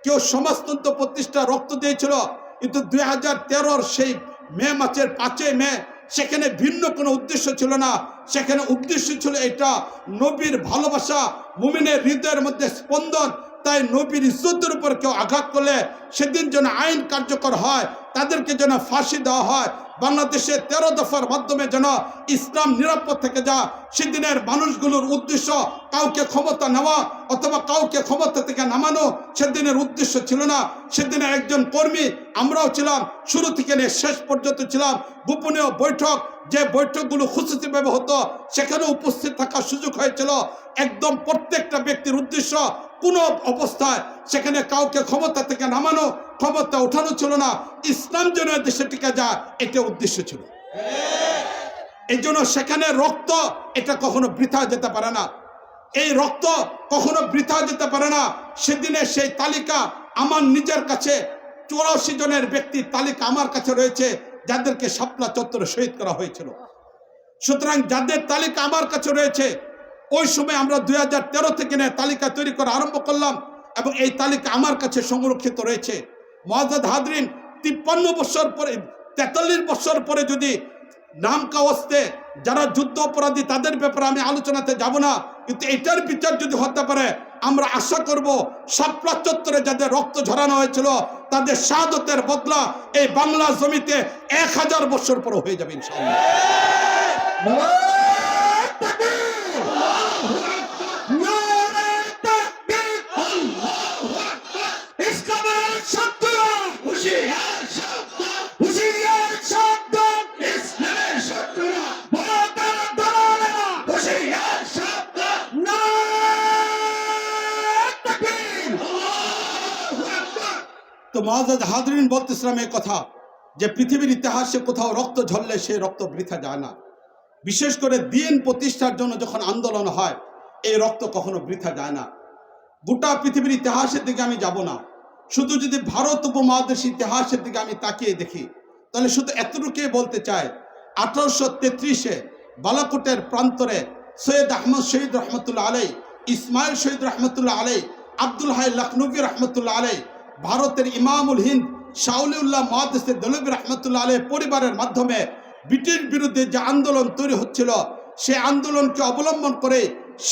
কেউ সমাজতন্ত্র প্রতিষ্ঠার রক্ত দিয়েছিল, কিন্তু 2013-র সেই মে মাসের 5 মে সেখানে ভিন্ন কোনো উদ্দেশ্য ছিল না, সেখানে উদ্দেশ্য ছিল এটা নবীর ভালোবাসা, মুমিনের হৃদয়ের মধ্যে স্পন্দন। তাই নবীর ইজ্জতের উপর কেউ আঘাত করলে সেদিন যেন আইন কার্যকর হয়, তাদেরকে যেন ফাঁসি দেওয়া হয়, বাংলাদেশে 13 দফার মাধ্যমে যেন ইসলাম নিরাপদ থেকে যা। সেদিনের মানুষগুলোর উদ্দেশ্য কাউকে ক্ষমতা নেওয়া অথবা কাউকে ক্ষমতা থেকে নামানো সেদিনের উদ্দেশ্য ছিল না। সেদিনের একজন কর্মী আমরাও ছিলাম, শুরু থেকে নিয়ে শেষ পর্যন্ত ছিলাম। গোপনীয় বৈঠক, যে বৈঠকগুলো খুশুসিভাবে হতো সেখানে উপস্থিত থাকার সুযোগ হয়েছিল। একদম প্রত্যেকটা ব্যক্তির উদ্দেশ্য কোনো অবস্থায় সেখানে কাউকে ক্ষমতা থেকে নামানো, ক্ষমতা ওঠানো ছিল না, ইসলাম যেন দেশে টিকে যায়, এটা উদ্দেশ্য ছিল। এই জন্য সেখানে রক্ত এটা কখনো বৃথা যেতে পারে না। এই রক্ত কখনো বৃথা যেতে পারে না। সেদিনে সেই তালিকা আমার নিজের কাছে 84 জনের ব্যক্তির তালিকা আমার কাছে রয়েছে, যাদেরকে শাপলা চত্বরে শহীদ করা হয়েছিল। সুতরাং যাদের তালিকা আমার কাছে রয়েছে, ওই সময় আমরা 2013 থেকে নিয়ে তালিকা তৈরি করা আরম্ভ করলাম এবং এই তালিকা আমার কাছে সংরক্ষিত রয়েছে। মুআজ্জাজ হাজরিন, 53 বছর পরে, 43 বছর পরে যদি নাম কাওয়াস্তে যারা যুদ্ধ অপরাধী তাদের ব্যাপারে আমি আলোচনাতে যাব না, কিন্তু এটার বিচার যদি হতে পারে, আমরা আশা করব শাপলা চত্বরে যাদের রক্ত ঝরানো হয়েছিল তাদের শাহাদতের বদলা এই বাংলা জমিতে 1000 বছর পরে হয়ে যাবে ইনশাআল্লাহ। তো মুআজ্জাজ হাজরিন বলতেছিলাম এই কথা যে পৃথিবীর ইতিহাসে কোথাও রক্ত ঝরলে সেই রক্ত বৃথা যায় না। বিশেষ করে দিন প্রতিষ্ঠার জন্য যখন আন্দোলন হয়, এই রক্ত কখনো বৃথা যায় না। গোটা পৃথিবীর ইতিহাসের দিকে আমি যাব না, শুধু যদি ভারত উপমহাদেশের ইতিহাসের দিকে আমি তাকিয়ে দেখি, তাহলে শুধু এতটুকুই বলতে চাই, 1833-এ বালাকোটের প্রান্তরে সৈয়দ আহমদ শহীদ রহমতুল্লাহ আলাই, ইসমাইল শহীদ রহমতুল্লাহ আলাই, আব্দুল হাই লখনবী রহমতুল্লাহ আলাই, ভারতের ইমামুল হিন্দ শাউলিউল্লাহ মুহাদ্দিস দেহলভী রহমতুল্লাহ আলাই পরিবারের মাধ্যমে ব্রিটিশ বিরুদ্ধে যে আন্দোলন তৈরি হচ্ছিল, সেই আন্দোলনকে অবলম্বন করে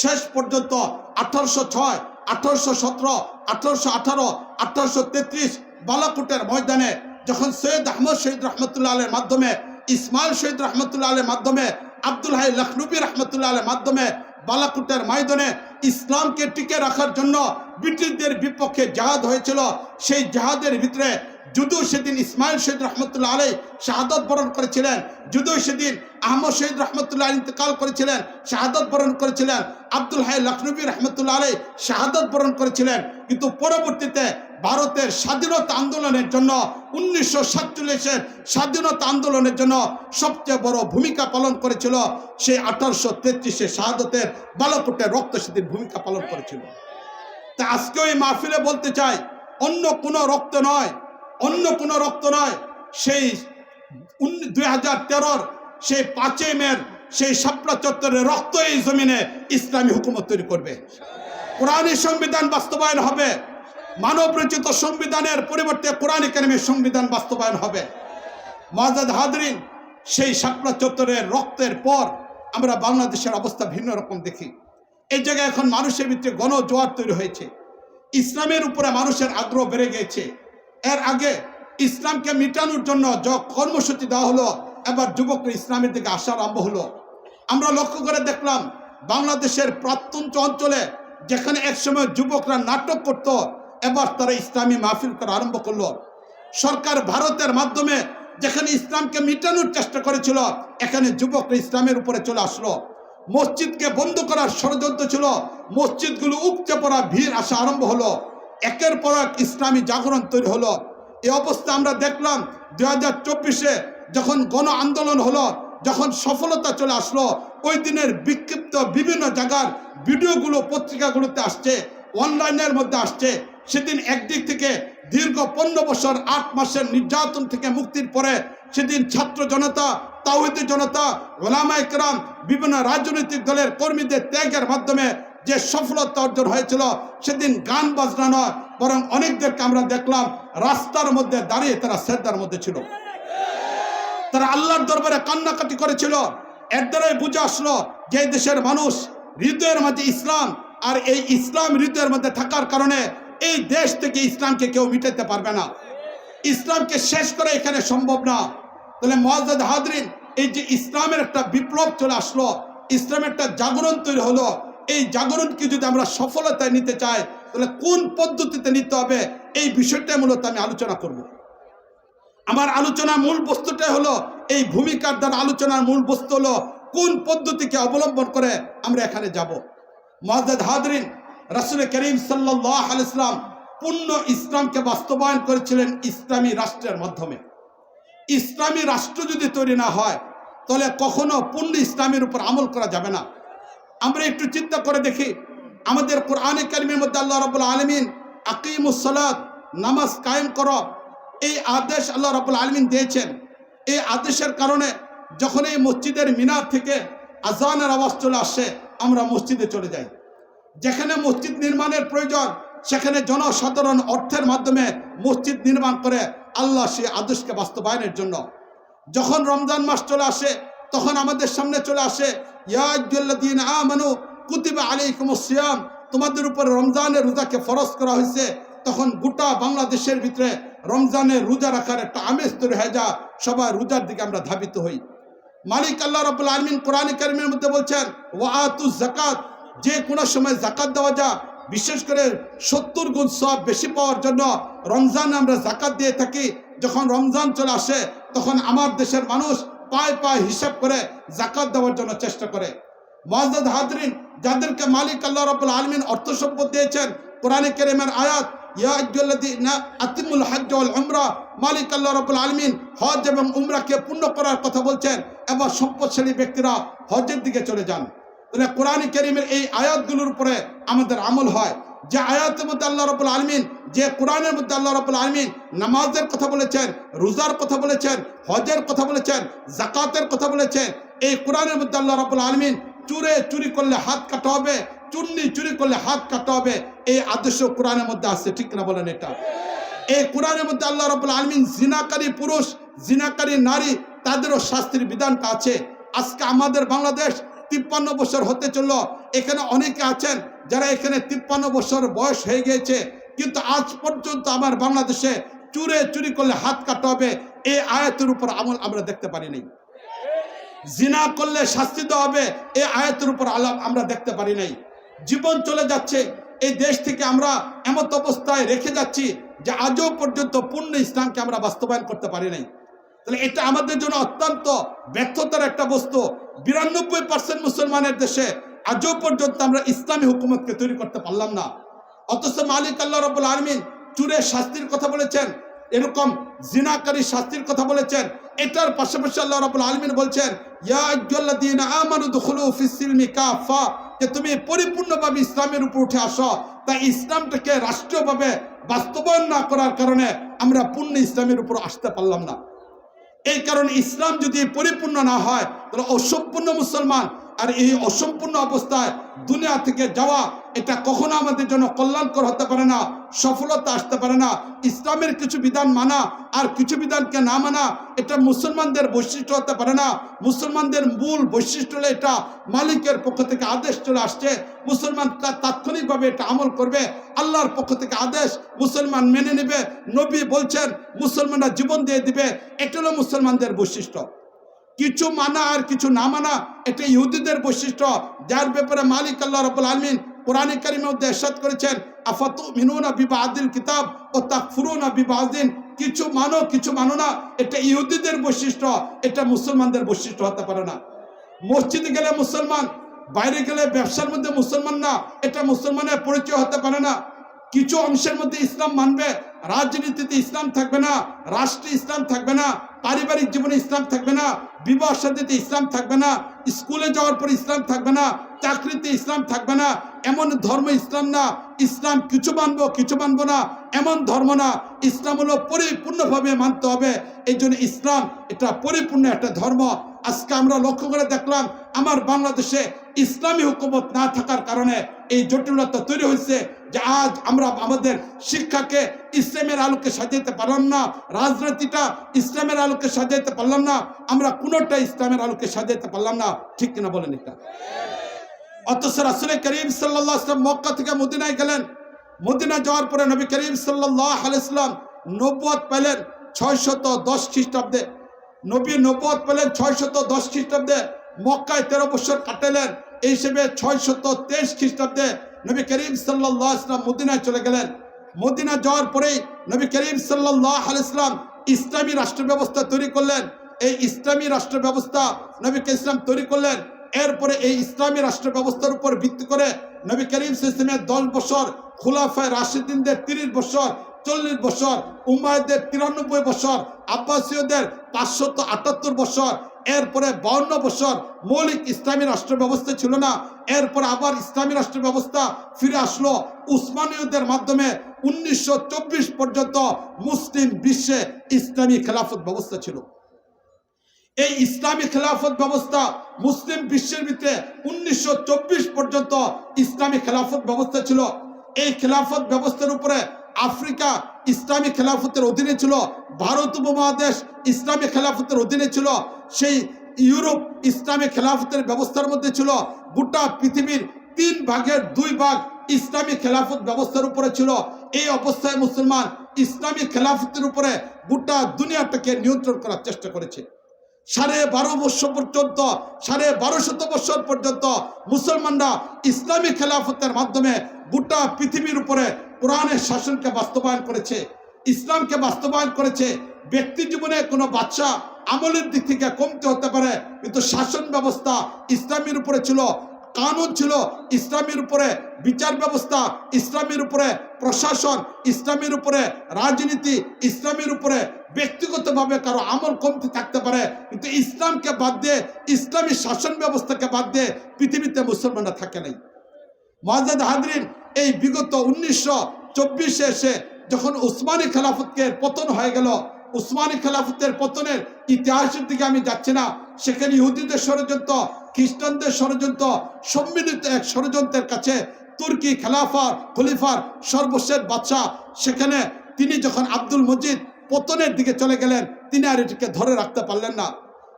শেষ পর্যন্ত 1806, 1817, 1818, 1833 বালাকোটের ময়দানে যখন সৈয়দ আহমদ শহীদ রহমতুল্লাহ আলের মাধ্যমে, ইসমাইল শহীদ রহমতুল্লাহ আলের মাধ্যমে, আব্দুল হাই লখনবী রহমতুল্লাহ আলের মাধ্যমে বালাকোটের ময়দানে ইসলামকে টিকে রাখার জন্য ব্রিটিশদের বিপক্ষে জাহাদ হয়েছিল, সেই জাহাদের ভিতরে যদিও সেদিন ইসমাইল শহীদ রহমতুল্লাহ আলাই শাহাদত বরণ করেছিলেন, যদিও সেদিন আহমদ শহীদ রহমতুল্লাহ ইন্তেকাল করেছিলেন, শাহাদত বরণ করেছিলেন, আব্দুল হাই লখনবী রহমতুল্লাহ আলাই শাহাদত বরণ করেছিলেন, কিন্তু পরবর্তীতে ভারতের স্বাধীনতা আন্দোলনের জন্য 1947-এর স্বাধীনতা আন্দোলনের জন্য সবচেয়ে বড় ভূমিকা পালন করেছিল সেই 1833-এ শাহাদতের বালাকোটের রক্ত সেদিন ভূমিকা পালন করেছিল। তা আজকেও এই মাহফিলে বলতে চাই, অন্য কোনো রক্ত নয়, অন্য কোনো রক্ত নয়, সেই 2013-র সেই 5 মের সেই শাপলা চত্বরের রক্ত এই জমিনে ইসলামী হুকুমত তৈরি করবে। কোরআনী সংবিধান বাস্তবায়ন হবে, মানব রচিত সংবিধানের পরিবর্তে কোরআন কারীমের সংবিধান বাস্তবায়ন হবে। মুআজ্জাজ হাজরিন, সেই শাপলা চত্বরের রক্তের পর আমরা বাংলাদেশের অবস্থা ভিন্ন রকম দেখি। এই জায়গায় এখন মানুষের ভিতরে গণজোয়ার তৈরি হয়েছে, ইসলামের উপরে মানুষের আগ্রহ বেড়ে গেছে। এর আগে ইসলামকে মিটানোর জন্য যে কর্মসূচি দেওয়া হলো, এবার যুবকরা ইসলামের দিকে আসা আরম্ভ হলো। আমরা লক্ষ্য করে দেখলাম বাংলাদেশের প্রত্যন্ত অঞ্চলে যেখানে একসময় যুবকরা নাটক করত, এবার তারা ইসলামী মাহফিল করা আরম্ভ করলো। সরকার ভারতের মাধ্যমে যেখানে ইসলামকে মিটানোর চেষ্টা করেছিল, এখানে যুবকরা ইসলামের উপরে চলে আসলো। মসজিদকে বন্ধ করার ষড়যন্ত্র ছিল, মসজিদগুলো উপচে পড়া, ভিড় আসা আরম্ভ হলো, একের পর এক ইসলামী জাগরণ তৈরি হলো। এই অবস্থা আমরা দেখলাম 2024-এ যখন গণ আন্দোলন হলো, যখন সফলতা চলে আসলো, ওই দিনের বিক্ষিপ্ত বিভিন্ন জায়গার ভিডিওগুলো পত্রিকাগুলোতে আসছে, অনলাইনের মধ্যে আসছে। সেদিন একদিক থেকে দীর্ঘ 15 বছর 8 মাসের নির্যাতন থেকে মুক্তির পরে সেদিন ছাত্র জনতা, তাওহীদি জনতা, ওলামায়ে কেরাম, বিভিন্ন রাজনৈতিক দলের কর্মীদের ত্যাগের মাধ্যমে যে সফলতা অর্জন হয়েছিল, সেদিন গান বাজনা নয়, বরং অনেকদেরকে আমরা দেখলাম রাস্তার মধ্যে দাঁড়িয়ে তারা সেজদার মধ্যে ছিল, তারা আল্লাহর দরবারে কান্নাকাটি করেছিল। এর দ্বারাই বুঝে আসলো যে দেশের মানুষ হৃদয়ের মাঝে ইসলাম, আর এই ইসলাম হৃদয়ের মধ্যে থাকার কারণে এই দেশ থেকে ইসলামকে কেউ মিটাতে পারবে না, ইসলামকে শেষ করে এখানে সম্ভব না। তাহলে মুআজ্জাজ হাজরিন, এই যে ইসলামের একটা বিপ্লব চলে আসলো, ইসলামের একটা জাগরণ তৈরি হলো, এই জাগরণকে যদি আমরা সফলতায় নিতে চাই, তাহলে কোন পদ্ধতিতে নিতে হবে, এই বিষয়টা মূলত আমি আলোচনা করব। আমার আলোচনার মূল বস্তুটাই হলো, এই ভূমিকার দ্বারা আলোচনার মূল বস্তু হলো কোন পদ্ধতিকে অবলম্বন করে আমরা এখানে যাব। মুআজ্জাজ হাজরিন, রাসূল করিম সাল্লাল্লাহু আলাইহি ওয়াসাল্লাম পূর্ণ ইসলামকে বাস্তবায়ন করেছিলেন ইসলামী রাষ্ট্রের মাধ্যমে। ইসলামী রাষ্ট্র যদি তৈরি না হয়, তাহলে কখনো পূর্ণ ইসলামের উপর আমল করা যাবে না। আমরা একটু চিন্তা করে দেখি, আমাদের কোরআনে কারিমের মধ্যে আল্লাহ রাব্বুল আলামিন আকিমুস সালাত, নামাজ কায়েম করো, এই আদেশ আল্লাহ রাব্বুল আলামিন দিয়েছেন। এই আদেশের কারণে যখন এই মসজিদের মিনার থেকে আজানের আওয়াজ চলে আসে, আমরা মসজিদে চলে যাই। যেখানে মসজিদ নির্মাণের প্রয়োজন সেখানে জনসাধারণ অর্থের মাধ্যমে মসজিদ নির্মাণ করে আল্লাহ সেই আদেশকে বাস্তবায়নের জন্য। যখন রমজান মাস চলে আসে তখন আমাদের সামনে চলে আসে ইয়া আইয়ুহাল্লাযীনা আমানু কুতিবা আলাইকুমুস সিয়াম, তোমাদের উপর রমজানের রোজাকে ফরজ করা হয়েছে। তখন গোটা বাংলাদেশের ভিতরে রমজানের রোজা রাখার একটা আমেজ তৈরি হয়ে যায়, সবাই রোজার দিকে আমরা ধাবিত হই। মালিক আল্লাহ রাব্বুল আলামিন কোরআনে কারিমের মধ্যে বলছেন ওয়া আতুজ যাকাত, যে কোনো সময় জাকাত দেওয়া যায়, বিশেষ করে 70 গুণ সওয়াব বেশি পাওয়ার জন্য রমজানে আমরা জাকাত দিয়ে থাকি। যখন রমজান চলে আসে তখন আমার দেশের মানুষ পায়ে পায়ে হিসাব করে জাকাত দেওয়ার জন্য চেষ্টা করে। মুআজ্জাজ হাজরিন, যাদেরকে মালিক আল্লাহ রাব্বুল আলামিন অর্থ সম্পদ দিয়েছেন, কোরআনে কারিমের আয়াত ইয়া আইয়ুহাল্লাযীনা আতিমুল হজ্জ ওয়াল উমরা, মালিক আল্লাহ রাব্বুল আলামিন হজ এবং উমরাকে পূর্ণ করার কথা বলছেন এবং সম্পদশালী ব্যক্তিরা হজের দিকে চলে যান। তাহলে কোরআনে কারিমের এই আয়াতগুলোর উপরে আমাদের আমল হয়। যে আয়াতের মধ্যে আল্লাহ রাব্বুল আলামিন, যে কোরআনের মধ্যে আল্লাহ রাব্বুল আলামিন নামাজের কথা বলেছেন, রোজার কথা বলেছেন, হজের কথা বলেছেন, যাকাতের কথা বলেছেন, এই কোরআনের মধ্যে আল্লাহ রাব্বুল আলামিন চুরি করলে হাত কাটা হবে, চুরি করলে হাত কাটা হবে, এই আদেশ কোরআনের মধ্যে আছে, ঠিক না বলেন? এটা এই কোরআনের মধ্যে আল্লাহ রাব্বুল আলামিন জিনাকারী পুরুষ, জিনাকারী নারী, তাদেরও শাস্তির বিধানটা আছে। আজকে আমাদের বাংলাদেশ 53 বছর হতে চললো, এখানে অনেকে আছেন যারা এখানে 53 বছর বয়স হয়ে গিয়েছে, কিন্তু আজ পর্যন্ত আমার বাংলাদেশে চুরি করলে হাত কাটা হবে এই আয়াতের উপর আমল আমরা দেখতে পারি নাই। জিনা করলে শাস্তি দেওয়া হবে এই আয়াতের উপর আলাপ আমরা দেখতে পারি নাই। জীবন চলে যাচ্ছে, এই দেশ থেকে আমরা এমত অবস্থায় রেখে যাচ্ছি যে আজও পর্যন্ত পূর্ণ ইসলামকে আমরা বাস্তবায়ন করতে পারি নাই। তাহলে এটা আমাদের জন্য অত্যন্ত ব্যর্থতার একটা বস্তু। 92% মুসলমানের দেশে আজও পর্যন্ত আমরা ইসলামী হুকুমতকে তৈরি করতে পারলাম না। অথচ মালিক আল্লাহ রাব্বুল আলামিন চুরের শাস্তির কথা বলেছেন, এরকম জিনাকারী শাস্তির কথা বলেছেন। এটার পাশাপাশি আল্লাহ রাব্বুল আলামিন বলছেন ইয়া আইয়ুহাল্লাযীনা আমানু দুখুলু ফিস সিলমি কাফা, যে তুমি পরিপূর্ণভাবে ইসলামের উপর উঠে আসো। তাই ইসলামটাকে রাষ্ট্রীয়ভাবে বাস্তবায়ন না করার কারণে আমরা পূর্ণ ইসলামের উপর আসতে পারলাম না। এই কারণে ইসলাম যদি পরিপূর্ণ না হয় তাহলে অসম্পূর্ণ মুসলমান, আর এই অসম্পূর্ণ অবস্থায় দুনিয়া থেকে যাওয়া এটা কখনো আমাদের জন্য কল্যাণকর হতে পারে না, সফলতা আসতে পারে না। ইসলামের কিছু বিধান মানা আর কিছু বিধানকে না মানা এটা মুসলমানদের বৈশিষ্ট্য হতে পারে না। মুসলমানদের মূল বৈশিষ্ট্য হলে এটা মালিকের পক্ষ থেকে আদেশ চলে আসছে, মুসলমান তাৎক্ষণিকভাবে এটা আমল করবে। আল্লাহর পক্ষ থেকে আদেশ মুসলমান মেনে নেবে, নবী বলছেন মুসলমানরা জীবন দিয়ে দিবে, এটা হলো মুসলমানদের বৈশিষ্ট্য। কিছু মানা আর কিছু না মানা এটা ইহুদিদের বৈশিষ্ট্য, যার ব্যাপারে মালিক আল্লাহ রাব্বুল আলামিন কোরআনে কারিমের মধ্যে ইরশাদ করেছেন আফাতুমিনুনা বিবাদিল কিতাব ওয়া তাকফুরুনা বিবাদিন, কিছু মানো কিছু মানো না, এটা ইহুদিদের বৈশিষ্ট্য, এটা মুসলমানদের বৈশিষ্ট্য হতে পারে না। মসজিদে গেলে মুসলমান, বাইরে গেলে ব্যবসার মধ্যে মুসলমান না, এটা মুসলমানের পরিচয় হতে পারে না। কিছু অংশের মধ্যে ইসলাম মানবে, রাজনীতিতে ইসলাম থাকবে না, রাষ্ট্রে ইসলাম থাকবে না, পারিবারিক জীবনে ইসলাম থাকবে না, বিবাহ শাদীতে ইসলাম থাকবে না, স্কুলে যাওয়ার পর ইসলাম থাকবে না, চাকরিতে ইসলাম থাকবে না, এমন ধর্ম ইসলাম না। ইসলাম কিছু মানবো কিছু মানবো না এমন ধর্ম না, ইসলাম হলো পরিপূর্ণভাবে মানতে হবে। এই জন্য ইসলাম এটা পরিপূর্ণ একটা ধর্ম। আজকে আমরা লক্ষ্য করে দেখলাম আমার বাংলাদেশে ইসলামী হুকুমত না থাকার কারণে এই জটিলতা তৈরি হয়েছে যে আজ আমরা আমাদের শিক্ষাকে ইসলামের আলোকে সাজাইতে পারলাম না, রাজনীতিটা ইসলামের আলোকে সাজাইতে পারলাম না, আমরা কোনোটা ইসলামের আলোকে সাজাইতে পারলাম না, ঠিক কিনা বলেন? এটা অথচ রাসূল করিম সাল্লাল্লাহু আলাইহি ওয়াসাল্লাম মক্কা থেকে মদিনায় গেলেন। মদিনা যাওয়ার পরে নবী করিম সাল্লাল্লাহু আলাইহি ওয়াসাল্লাম নবুয়ত পেলেন 610 খ্রিস্টাব্দে। নবী নবুয়ত পেলেন 610 খ্রিস্টাব্দে, মক্কায় 13 বছর কাটালেন। এই হিসেবে 623 খ্রিস্টাব্দে নবী করিম সাল্লাল্লাহু আলাইহি ওয়াসাল্লাম মদিনায় চলে গেলেন। মদিনা যাওয়ার পরেই নবী করিম সাল্লাল্লাহু আলাইহি ওয়াসাল্লাম ইসলামী রাষ্ট্র ব্যবস্থা তৈরি করলেন। এই ইসলামী রাষ্ট্র ব্যবস্থা নবী ইসলাম তৈরি করলেন। এরপরে এই ইসলামী রাষ্ট্র ব্যবস্থার উপর ভিত্তি করে নবী করিম সাল্লাল্লাহু আলাইহি ওয়াসাল্লামের 10 বছর, খুলাফায়ে রাশিদিনদের 30 বছর, 40 বছর, উমাইয়াদের 93 বছর, আব্বাসীয়দের 578 বছর, এরপরে 52 বছর মৌলিক ইসলামী রাষ্ট্র ব্যবস্থা ছিল না, এরপরে আবার ইসলামী রাষ্ট্র ব্যবস্থা ফিরে আসলো উসমানীয়দের মাধ্যমে। 1924 পর্যন্ত মুসলিম বিশ্বে ইসলামী খেলাফত ব্যবস্থা ছিল। এই ইসলামী খেলাফত ব্যবস্থা মুসলিম বিশ্বের ভিতরে 1924 পর্যন্ত ইসলামী খেলাফত ব্যবস্থা ছিল। এই খেলাফত ব্যবস্থার উপরে আফ্রিকা ইসলামী খেলাফতের অধীনে ছিল, ভারত উপমহাদেশ ইসলামী খেলাফতের অধীনে ছিল, সেই ইউরোপ ইসলামী খেলাফতের ব্যবস্থার মধ্যে ছিল। গোটা পৃথিবীর 3 ভাগের 2 ভাগ ইসলামী খেলাফত ব্যবস্থার উপরে ছিল। এই অবস্থায় মুসলমান ইসলামী খেলাফতের উপরে গোটা দুনিয়াটাকে নিয়ন্ত্রণ করার চেষ্টা করেছে। 12.5 বছর পর্যন্ত 1250 বছর পর্যন্ত মুসলমানরা ইসলামী খেলাফতের মাধ্যমে গোটা পৃথিবীর উপরে কোরআনের শাসনকে বাস্তবায়ন করেছে, ইসলামকে বাস্তবায়ন করেছে। ব্যক্তি জীবনে কোনো বাদশাহ আমলের দিক থেকে কমতে হতে পারে, কিন্তু শাসন ব্যবস্থা ইসলামের উপরে ছিল, কানুন ছিল ইসলামের উপরে, বিচার ব্যবস্থা ইসলামের উপরে, প্রশাসন ইসলামের উপরে, রাজনীতি ইসলামের উপরে। ব্যক্তিগতভাবে কারো আমল কমতি থাকতে পারে, কিন্তু ইসলামকে বাদ দিয়ে, ইসলামী শাসন ব্যবস্থাকে বাদ দিয়ে পৃথিবীতে মুসলমানরা থাকে নাই। মুআজ্জাজ হাজরিন, এই বিগত 1924 এসে যখন উসমানী খেলাফতের পতন হয়ে গেল, উসমানী খেলাফতের পতনের ইতিহাসের দিকে আমি যাচ্ছি না, সেখানে ইহুদিদের ষড়যন্ত্র, খ্রিস্টানদের ষড়যন্ত্র, সম্মিলিত এক ষড়যন্ত্রের কাছে তুর্কি খলিফার সর্বশেষ বাদশাহ, সেখানে তিনি যখন আব্দুল মজিদ পতনের দিকে চলে গেলেন, তিনি আর এটিকে ধরে রাখতে পারলেন না।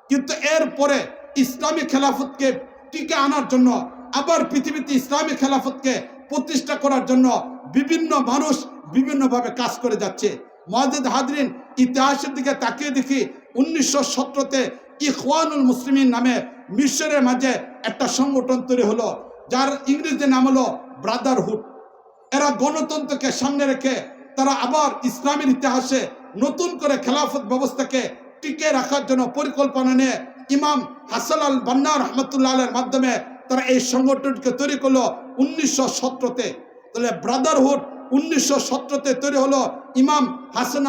কিন্তু এরপরে ইসলামী খেলাফতকে টিকে আনার জন্য, আবার পৃথিবীতে ইসলামী খেলাফতকে প্রতিষ্ঠা করার জন্য বিভিন্ন মানুষ বিভিন্নভাবে কাজ করে যাচ্ছে। মুআজ্জাজ হাজরিন, ইতিহাসের দিকে তাকিয়ে দেখি 1917-তে ইখওয়ানুল মুসলিমিন নামে মিশরের মাঝে একটা সংগঠন তৈরি হলো, যার ইংরেজি নাম হলো ব্রাদারহুড। এরা গণতন্ত্রকে সামনে রেখে তারা আবার ইসলামের ইতিহাসে নতুন করে খেলাফত ব্যবস্থাকে টিকে রাখার জন্য পরিকল্পনা নিয়ে ইমাম হাসান আল বান্না রহমতুল্লাহ আলাইহির মাধ্যমে তারা এই সংগঠনকে তৈরি করলো 1917-তে। তাহলে ব্রাদারহুড 1917-তে তৈরি হলো। ইমাম হাসান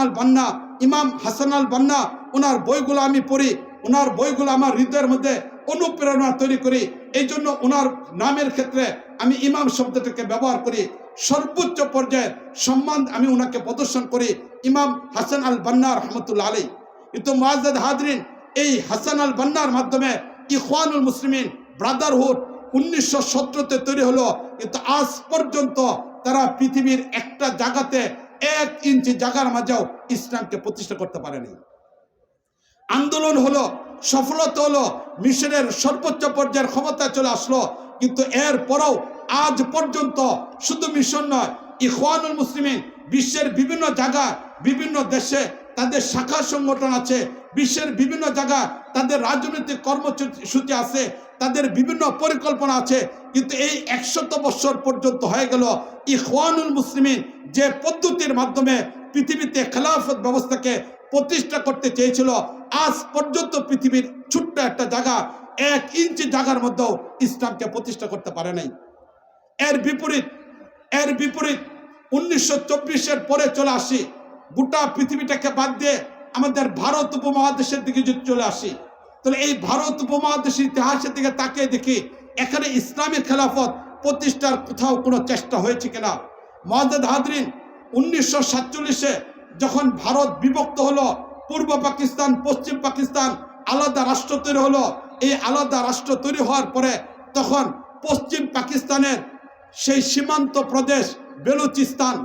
আল বান্না, ওনার বইগুলো আমি পড়ি, ওনার বইগুলো আমার হৃদয়ের মধ্যে অনুপ্রেরণা তৈরি করি। এই জন্য ওনার নামের ক্ষেত্রে আমি ইমাম শব্দটাকে ব্যবহার করি। সর্বোচ্চ পর্যায়ের সম্মান আমি ওনাকে প্রদর্শন করি, ইমাম হাসান আল বান্না রহমতুল্লাহ আলাইহি। কিন্তু মুআজ্জাজ হাজরিন, এই হাসান আল বান্নার মাধ্যমে ইখওয়ানুল মুসলিমিন ব্রাদারহুড 1917-তে তৈরি হলো, কিন্তু আজ পর্যন্ত তারা পৃথিবীর একটা জায়গাতে 1 ইঞ্চি জায়গার মাঝেও ইসলামকে প্রতিষ্ঠা করতে পারেনি। আন্দোলন হলো, সফলতা হলো, মিশরের সর্বোচ্চ পর্যায়ের ক্ষমতায় চলে আসলো, কিন্তু এরপরেও আজ পর্যন্ত শুধু মিশর নয়, ইখওয়ানুল মুসলিমিন বিশ্বের বিভিন্ন জায়গা, বিভিন্ন দেশে তাদের শাখা সংগঠন আছে, বিশ্বের বিভিন্ন জায়গা তাদের রাজনৈতিক কর্মসূচি আছে, তাদের বিভিন্ন পরিকল্পনা আছে, কিন্তু এই 100 বছর পর্যন্ত হয়ে গেল ইখওয়ানুল মুসলিমিন যে পদ্ধতির মাধ্যমে পৃথিবীতে খেলাফত ব্যবস্থাকে প্রতিষ্ঠা করতে চেয়েছিল, আজ পর্যন্ত পৃথিবীর ছোট্ট একটা জায়গা 1 ইঞ্চি জায়গার মধ্যেও ইসলামকে প্রতিষ্ঠা করতে পারে নাই। এর বিপরীত 1924-এর পরে চলে আসি, গোটা পৃথিবীটাকে বাদ দিয়ে আমাদের ভারত উপমহাদেশের দিকে যদি চলে আসি, তাহলে এই ভারত উপমহাদেশের ইতিহাসের দিকে তাকিয়ে দেখি এখানে ইসলামী খেলাফত প্রতিষ্ঠার কোথাও কোনো চেষ্টা হয়েছে কিনা। মুআজ্জাজ হাজরিন, 1947-এ যখন ভারত বিভক্ত হলো, পূর্ব পাকিস্তান পশ্চিম পাকিস্তান আলাদা রাষ্ট্র তৈরি হলো, এই আলাদা রাষ্ট্র তৈরি হওয়ার পরে তখন পশ্চিম পাকিস্তানের সেই সীমান্ত প্রদেশ বেলুচিস্তান,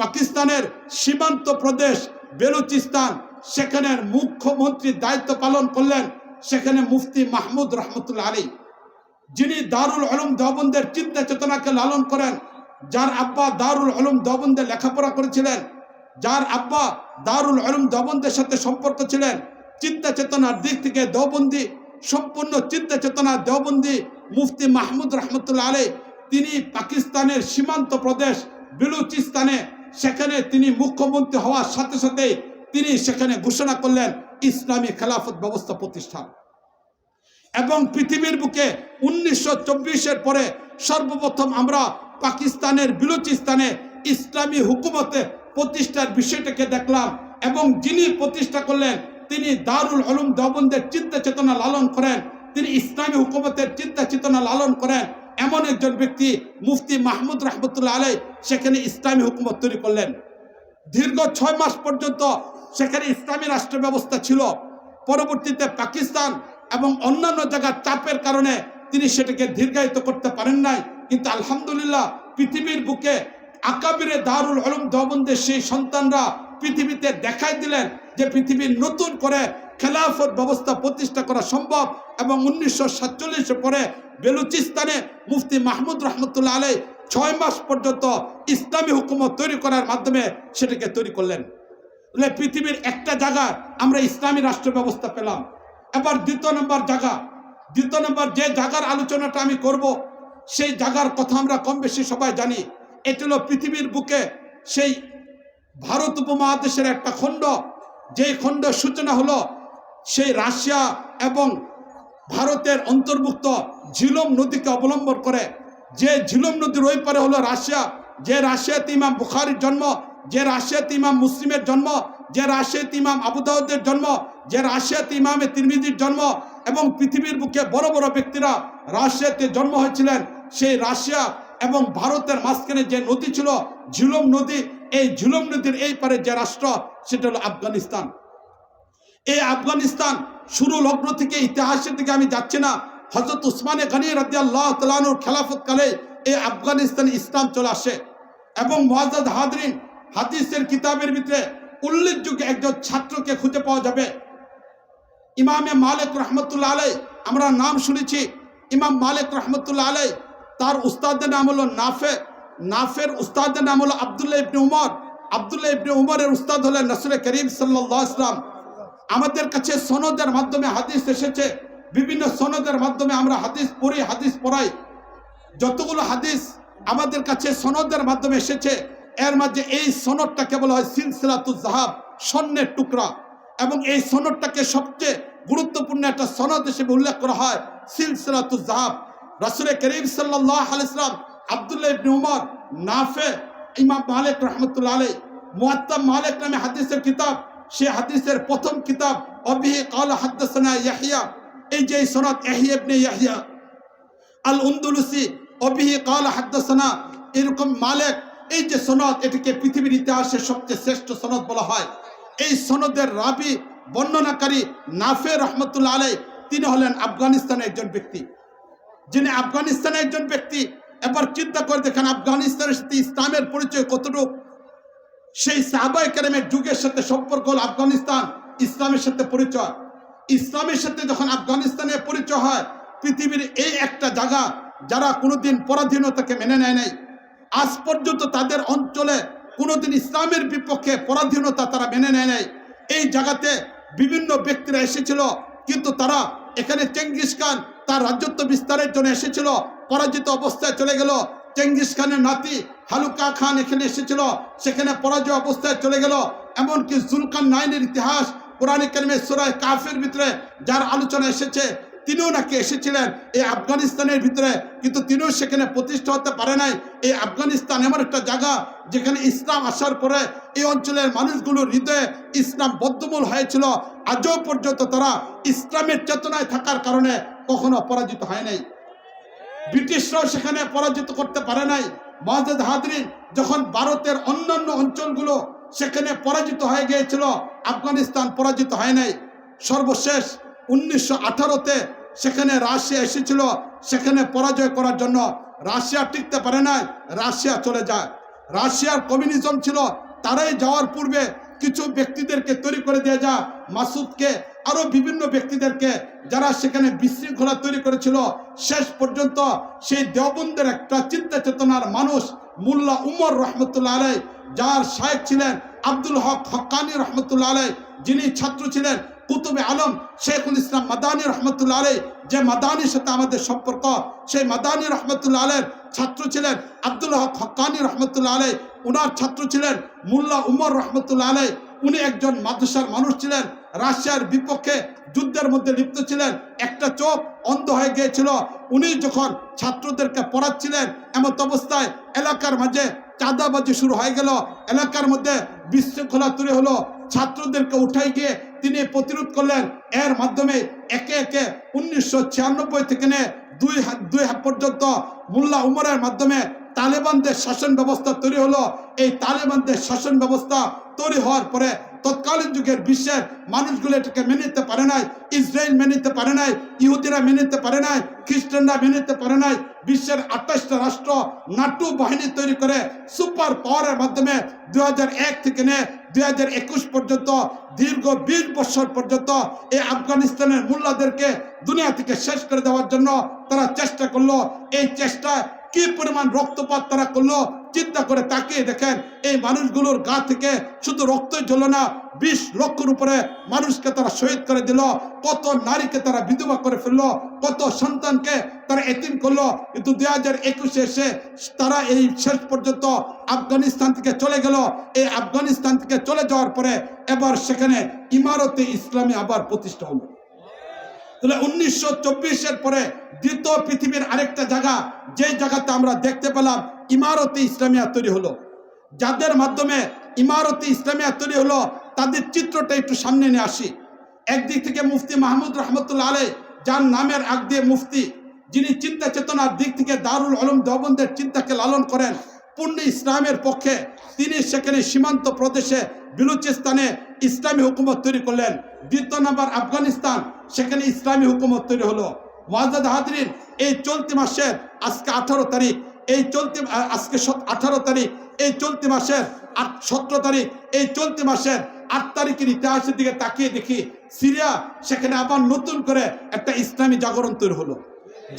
পাকিস্তানের সীমান্ত প্রদেশ বেলুচিস্তান, সেখানের মুখ্যমন্ত্রীর দায়িত্ব পালন করলেন সেখানে মুফতি মাহমুদ রহমতুল্লাহ আলাইহি, যিনি দারুল উলুম দেওবন্দের চিন্তা চেতনাকে লালন করেন, যার আব্বা দারুল উলুম দেওবন্দে লেখাপড়া করেছিলেন, যার আব্বা দারুল উলুম দেওবন্দের সাথে সম্পর্ক ছিলেন। চিন্তা চেতনার দিক থেকে দেওবন্দি, সম্পূর্ণ চিন্তা চেতনা দেওবন্দি মুফতি মাহমুদ রহমতুল্লাহ আলাইহি, তিনি পাকিস্তানের সীমান্ত প্রদেশ বেলুচিস্তানে সেখানে তিনি মুখ্যমন্ত্রী হওয়ার সাথে সাথে তিনি সেখানে ঘোষণা করলেন ইসলামী খেলাফত ব্যবস্থা প্রতিষ্ঠা। এবং পৃথিবীর বুকে 1924-এর পরে সর্বপ্রথম আমরা পাকিস্তানের বেলুচিস্তানে ইসলামী হুকুমতে প্রতিষ্ঠার বিষয়টাকে দেখলাম, এবং যিনি প্রতিষ্ঠা করলেন তিনি দারুল উলুম দেওবন্দের চিন্তা চেতনা লালন করেন, তিনি ইসলামী হুকুমতের চিন্তা চেতনা লালন করেন, এমন একজন ব্যক্তি মুফতি মাহমুদ রহমতুল্লাহ আলাই সেখানে ইসলামী হুকুমত তৈরি করলেন। দীর্ঘ 6 মাস পর্যন্ত সেখানে ইসলামী রাষ্ট্র ব্যবস্থা ছিল। পরবর্তীতে পাকিস্তান এবং অন্যান্য জায়গার চাপের কারণে তিনি সেটাকে দীর্ঘায়িত করতে পারেন নাই। কিন্তু আলহামদুলিল্লাহ পৃথিবীর বুকে আকাবিরে দারুল উলুম দেওবন্দের সেই সন্তানরা পৃথিবীতে দেখাই দিলেন যে পৃথিবীর নতুন করে খেলাফত ব্যবস্থা প্রতিষ্ঠা করা সম্ভব। এবং 1947 পরে বেলুচিস্তানে মুফতি মাহমুদ রহমতুল্লাহ আলাই 6 মাস পর্যন্ত ইসলামী হুকুমত তৈরি করার মাধ্যমে সেটাকে তৈরি করলেন। পৃথিবীর একটা জায়গা আমরা ইসলামী রাষ্ট্র ব্যবস্থা পেলাম। এবার দ্বিতীয় নম্বর যে জায়গার আলোচনাটা আমি করব, সেই জায়গার কথা আমরা কম বেশি সবাই জানি। এটি হলো পৃথিবীর বুকে সেই ভারত উপমহাদেশের একটা খণ্ড, যেই খণ্ডের সূচনা হলো সেই রাশিয়া এবং ভারতের অন্তর্ভুক্ত ঝিলম নদীকে অবলম্বন করে। যে ঝিলম নদীর ওই পারে হলো রাশিয়া, যে রাশিয়াতে ইমাম বুখারীর জন্ম, যে রাশিয়াতে ইমাম মুসলিমের জন্ম, যে রাশিয়াতে ইমাম আবু দাউদের জন্ম, যে রাশিয়াতে ইমামে তিরমিজির জন্ম, এবং পৃথিবীর বুকে বড় বড় ব্যক্তিরা রাশিয়াতে জন্ম হয়েছিলেন। সেই রাশিয়া এবং ভারতের মাঝখানে যে নদী ছিল ঝিলম নদী, এই ঝিলম নদীর এই পারে যে রাষ্ট্র সেটা হলো আফগানিস্তান। এই আফগানিস্তান শুরু লগ্ন থেকে ইতিহাসের দিকে আমি যাচ্ছি না, হযরত উসমানে গনি রাদিয়াল্লাহু তাআলা আনহুর খেলাফত কালে এই আফগানিস্তানে ইসলাম চলে আসে। এবং মুআজ্জাজ হাজরিন, হাদিসের কিতাবের ভিতরে উল্লেখযোগ্য একজন ছাত্রকে খুঁজে পাওয়া যাবে, ইমামে মালিক রহমতুল্লাহ আলাই। আমরা নাম শুনেছি ইমাম মালিক রহমতুল্লাহ আলাই। তার উস্তাদের নাম হলো নাফের উস্তাদের নাম হলো আব্দুল্লাহ ইবনে উমর। আব্দুল্লাহ ইবনে উমরের উস্তাদ হলেন রাসূল করিম সাল্লাল্লাহু আলাইহি ওয়াসাল্লাম। আমাদের কাছে সনদের মাধ্যমে হাদিস এসেছে, বিভিন্ন সনদের মাধ্যমে আমরা হাদিস পড়ি, হাদিস পড়াই। যতগুলো হাদিস আমাদের কাছে সনদের মাধ্যমে এসেছে, এর মাঝে এই সনদটাকে বলা হয় সিলসিলাতুজ যাহাব, স্বর্ণের টুকরা। এবং এই সনদটাকে সবচেয়ে গুরুত্বপূর্ণ একটা সনদ হিসেবে উল্লেখ করা হয় সিলসিলাতুজ যাহাব। রাসূল করিম সাল্লাল্লাহু আলাইহি ওয়াসাল্লাম, আব্দুল্লাহ ইবনে উমর, নাফে, ইমাম মালিক রহমতুল্লাহ আলাইহি, মুয়াত্তা মালিক নামে হাদিসের কিতাব, সে হাদিসের প্রথম কিতাব অবিহি ক্বালা হাদাসানা ইয়াহইয়া। এই যে সনদ ইয়াহইয়া ইবনে ইয়াহইয়া আল উনদুলুসি অবিহি ক্বালা হাদাসানা, এরকম মালিক, এই যে সনদ, এটিকে পৃথিবীর ইতিহাসের সবচেয়ে শ্রেষ্ঠ সনদ বলা হয়। এই সনদের রাবি বর্ণনাকারী নাফে রহমতুল্লাহ আলাইহি, তিনি হলেন আফগানিস্তানের একজন ব্যক্তি, যিনি আফগানিস্তানের একজন ব্যক্তি। এবার চিন্তা করে দেখেন আফগানিস্তানের সাথে ইসলামের পরিচয় কতটুকু। সেই সাহাবায়ে কেরামের যুগের সাথে সম্পর্ক হল আফগানিস্তান ইসলামের সাথে পরিচয়। ইসলামের সাথে যখন আফগানিস্তানের পরিচয় হয়, পৃথিবীর এই একটা জায়গা যারা কোনোদিন পরাধীনতাকে মেনে নেয় নাই, আজ পর্যন্ত তাদের অঞ্চলে কোনোদিন ইসলামের বিপক্ষে পরাধীনতা তারা মেনে নেয় নাই। এই জায়গাতে বিভিন্ন ব্যক্তিরা এসেছিল, কিন্তু তারা এখানে চেঙ্গিস খান তার রাজত্ব বিস্তারের জন্য এসেছিল, পরাজিত অবস্থায় চলে গেল। চেঙ্গিস খানের নাতি হালুকা খান এখানে এসেছিল, সেখানে পরাজয় অবস্থায় চলে গেল। এমনকি জুলকারনাইনের ইতিহাস কোরআনে কারিমের সূরা কাফের ভিতরে যার আলোচনা এসেছে, তিনিও নাকি এসেছিলেন এই আফগানিস্তানের ভিতরে, কিন্তু তিনিও সেখানে প্রতিষ্ঠা হতে পারে নাই। এই আফগানিস্তান এমন একটা জায়গা যেখানে ইসলাম আসার পরে এই অঞ্চলের মানুষগুলোর হৃদয়ে ইসলাম বদ্ধমূল হয়েছিল। আজও পর্যন্ত তারা ইসলামের চেতনায় থাকার কারণে কখনো পরাজিত হয় নাই। ব্রিটিশরাও সেখানে পরাজিত করতে পারে নাই। মুআজ্জাজ হাজরিন, যখন ভারতের অন্যান্য অঞ্চলগুলো সেখানে পরাজিত হয়ে গিয়েছিল, আফগানিস্তান পরাজিত হয় নাই। সর্বশেষ 1918-তে সেখানে রাশিয়া এসেছিল, সেখানে পরাজয় করার জন্য রাশিয়া টিকতে পারে নাই, রাশিয়া চলে যায়। রাশিয়ার কমিউনিজম ছিল, তারাই যাওয়ার পূর্বে কিছু ব্যক্তিদেরকে তৈরি করে দিয়ে যায়, মাসুদকে, আরো বিভিন্ন ব্যক্তিদেরকে, যারা সেখানে বিশৃঙ্খলা তৈরি করেছিল। শেষ পর্যন্ত সেই দেওবন্দের একটা চিন্তা চেতনার মানুষ মোল্লা উমর রহমতুল্লাহ আলাইহি, যার শায়েখ ছিলেন আব্দুল হক হক্কানি রহমতুল্লাহ আলাইহি, যিনি ছাত্র ছিলেন কুতুবে আলম শেখুল ইসলাম মাদানী রহমতুল্লাহ আলাইহি, যে মাদানীর সাথে আমাদের সম্পর্ক, সেই মাদানী রহমতুল্লাহ আলাইহির ছাত্র ছিলেন আব্দুল হক হক্কানি রহমতুল্লাহ আলাইহি, উনার ছাত্র ছিলেন মোল্লা উমর রহমতুল্লাহ আলাইহি। উনি একজন মাদ্রাসার মানুষ ছিলেন, রাশিয়ার বিপক্ষে যুদ্ধের মধ্যে লিপ্ত ছিলেন, একটা চোখ অন্ধ হয়ে গিয়েছিল। উনি যখন ছাত্রদেরকে পড়াচ্ছিলেন, এমত অবস্থায় এলাকার মাঝে চাঁদাবাজি শুরু হয়ে গেল, এলাকার মধ্যে বিশৃঙ্খলা তৈরি হলো। ছাত্রদেরকে উঠাই গিয়ে তিনি প্রতিরোধ করলেন। এর মাধ্যমে একে একে 1996 থেকে নিয়ে 2 পর্যন্ত মোল্লা উমরের মাধ্যমে তালেবানদের শাসন ব্যবস্থা তৈরি হলো। এই তালেবানদের শাসন ব্যবস্থা তৈরি হওয়ার পরে তৎকালীন যুগের বিশ্বের মানুষগুলো এটাকে মেনে নিতে পারে নাই। ইসরায়েল মেনে নিতে পারে নাই, ইহুদিরা মেনে নিতে পারে নাই, খ্রিস্টানরা মেনে নিতে পারে নাই। বিশ্বের 28টা রাষ্ট্র নাটু বাহিনী তৈরি করে সুপার পাওয়ারের মাধ্যমে 2001 থেকে নিয়ে 2021 পর্যন্ত দীর্ঘ 20 বছর পর্যন্ত এই আফগানিস্তানের মোল্লাদেরকে দুনিয়া থেকে শেষ করে দেওয়ার জন্য তারা চেষ্টা করলো। এই চেষ্টায় কি পরিমাণ রক্তপাত তারা করলো চিন্তা করে তাকিয়ে দেখেন। এই মানুষগুলোর গা থেকে শুধু রক্তই ঝরল না, 20 লক্ষের উপরে মানুষকে তারা শহীদ করে দিল, কত নারীকে তারা বিধবা করে ফেললো, কত সন্তানকে তারা এতিম করলো। কিন্তু 2021 এসে তারা এই শেষ পর্যন্ত আফগানিস্তান থেকে চলে গেল। এই আফগানিস্তান থেকে চলে যাওয়ার পরে এবার সেখানে ইমারতে ইসলামী আবার প্রতিষ্ঠা হলো। তাহলে 1924 পরে দ্বিতীয় পৃথিবীর আরেকটা জায়গা, যে জায়গাতে আমরা দেখতে পেলাম ইমারতে ইসলামিয়া তৈরি হলো। যাদের মাধ্যমে ইমারতে ইসলামিয়া তৈরি হলো তাদের চিত্রটা একটু সামনে নিয়ে আসি। একদিক থেকে মুফতি মাহমুদ রহমতুল্লাহ আলাইহি, যার নামের আগ দিয়ে মুফতি, যিনি চিন্তা চেতনার দিক থেকে দারুল উলুম দেওবন্দের চিন্তাকে লালন করেন, পূর্ণ ইসলামের পক্ষে তিনি সেখানে সীমান্ত প্রদেশে বিলুচিস্তানে ইসলামী হুকুমত তৈরি করলেন। দ্বিতীয় নম্বর আফগানিস্তান, সেখানে ইসলামী হুকুমত তৈরি হলো। মুআজ্জাদ হাজরিন, এই চলতি মাসের আজকে 18 তারিখ, আজকে 18 তারিখ, এই চলতি মাসের 17 তারিখ, এই চলতি মাসের 8 তারিখের ইতিহাসের দিকে তাকিয়ে দেখি সিরিয়া, সেখানে আবার নতুন করে একটা ইসলামী জাগরণ তৈরি হলো।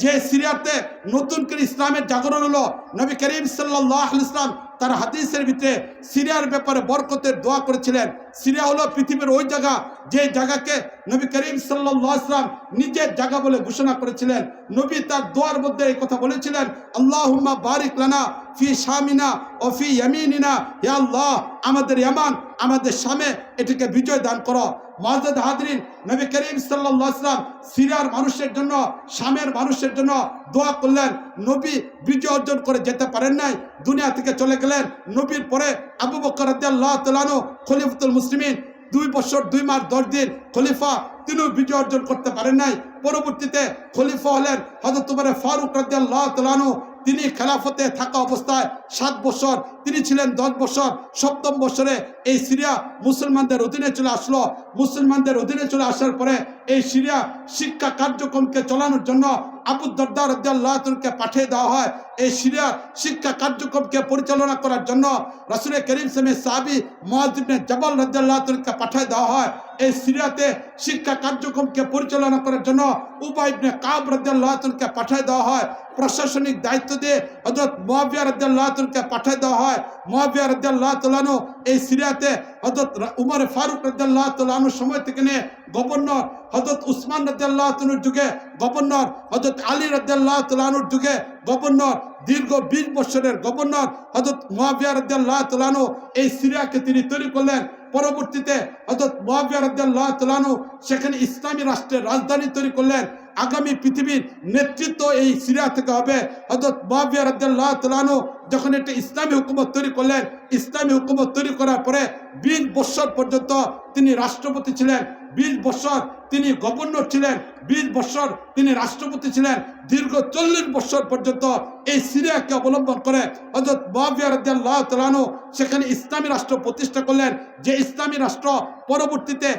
যে সিরিয়াতে নতুন করে ইসলামের জাগরণ হলো, নবী করিম সাল্লাল্লাহু আলাইহি ওয়াসাল্লাম তার হাদিসের ভিতরে সিরিয়ার ব্যাপারে বরকতের দোয়া করেছিলেন। সিরিয়া হলো পৃথিবীর ওই জায়গা যে জায়গাকে নবী করিম সাল্লাল্লাহু আলাইহি ওয়াসাল্লাম নিজের জায়গা বলে ঘোষণা করেছিলেন। নবী তার দোয়ার মধ্যে এই কথা বলেছিলেন, আল্লাহুম্মা বারিক লানা ফি শামিনা ও ফি ইয়ামিনিনা, হে আল্লাহ আমাদের ইয়ামান, আমাদের শামে এটিকে বিজয় দান করো। মুআজ্জাদ হাজরিন, নবী করিম সাল্লাল্লাহু আলাইহি ওয়াসাল্লাম সিরিয়ার মানুষের জন্য, শামের মানুষের জন্য দোয়া করলেন। নবী বিজয় অর্জন করে যেতে পারেন নাই, দুনিয়া থেকে চলে গেলেন। নবীর পরে আবু বকর রাদিয়াল্লাহু তাআলা আনহু খলিফাতুল মুসলিমিন, 2 বছর 2 মাস 10 দিন খলিফা, তিনিও বিজয় অর্জন করতে পারেন নাই। পরবর্তীতে খলিফা হলেন হযরত উমর ফারুক রাদিয়াল্লাহু তাআলা আনহু। তিনি খেলাফতে থাকা অবস্থায় 7 বছর তিনি ছিলেন, 10 বছর। 7ম বছরে এই সিরিয়া মুসলমানদের অধীনে চলে আসলো। মুসলমানদের অধীনে চলে আসার পরে এই সিরিয়া শিক্ষা কার্যক্রমকে চালানোর জন্য আবু দারদা রাদিয়াল্লাহু তাআলাকে পাঠিয়ে দেওয়া হয়। এই সিরিয়ার শিক্ষা কার্যক্রমকে পরিচালনা করার জন্য রাসূল করিম সাহাবী মুআয ইবনে জাবাল রাদিয়াল্লাহু তাআলাকে পাঠিয়ে দেওয়া হয়। এই সিরিয়াতে শিক্ষা কার্যক্রমকে পরিচালনা করার জন্য উবাই ইবনে কাব রাদিয়াল্লাহু তাআলাকে পাঠিয়ে দেওয়া হয়। প্রশাসনিক দায়িত্ব দিয়ে হযরত মুআবিয়া রাদিয়াল্লাহু তাআলাকে পাঠিয়ে দেওয়া হয়। মুআবিয়া রাদিয়াল্লাহু তাআলা এই সিরিয়াতে হযরত উমর ফারুক রাদিয়াল্লাহু তাআলার সময় থেকে নিয়ে গভর্নর, হযরত উসমান রাদিয়াল্লাহু তাআলার যুগে গভর্নর, হযরত আলী রাদিয়াল্লাহু তাআলার যুগে গভর্নর, দীর্ঘ 20 বছরের গভর্নর হযরত মুআবিয়া রাদিয়াল্লাহু তাআলা এই সিরিয়াকে তিনি তৈরি করলেন। পরবর্তীতে হযরত মুআবিয়া রাদিয়াল্লাহু তাআলা সেখানে ইসলামী রাষ্ট্রের রাজধানী তৈরি করলেন। আগামী পৃথিবীর নেতৃত্ব এই সিরিয়া থেকে হবে। হযরত মুআবিয়া রাদিয়াল্লাহু তাআলা যখন একটা ইসলামী হুকুমত তৈরি করলেন, ইসলামী হুকুমত তৈরি করার পরে 20 বছর পর্যন্ত তিনি রাষ্ট্রপতি ছিলেন, 20 বছর তিনি গভর্নর ছিলেন, 20 বছর তিনি রাষ্ট্রপতি ছিলেন। দীর্ঘ 40 বছর পর্যন্ত এই সিরিয়াকে অবলম্বন করে হযরত মুআবিয়া রাদিয়াল্লাহু তাআলা সেখানে ইসলামী রাষ্ট্র প্রতিষ্ঠা করলেন। যে ইসলামী রাষ্ট্র পরবর্তীতে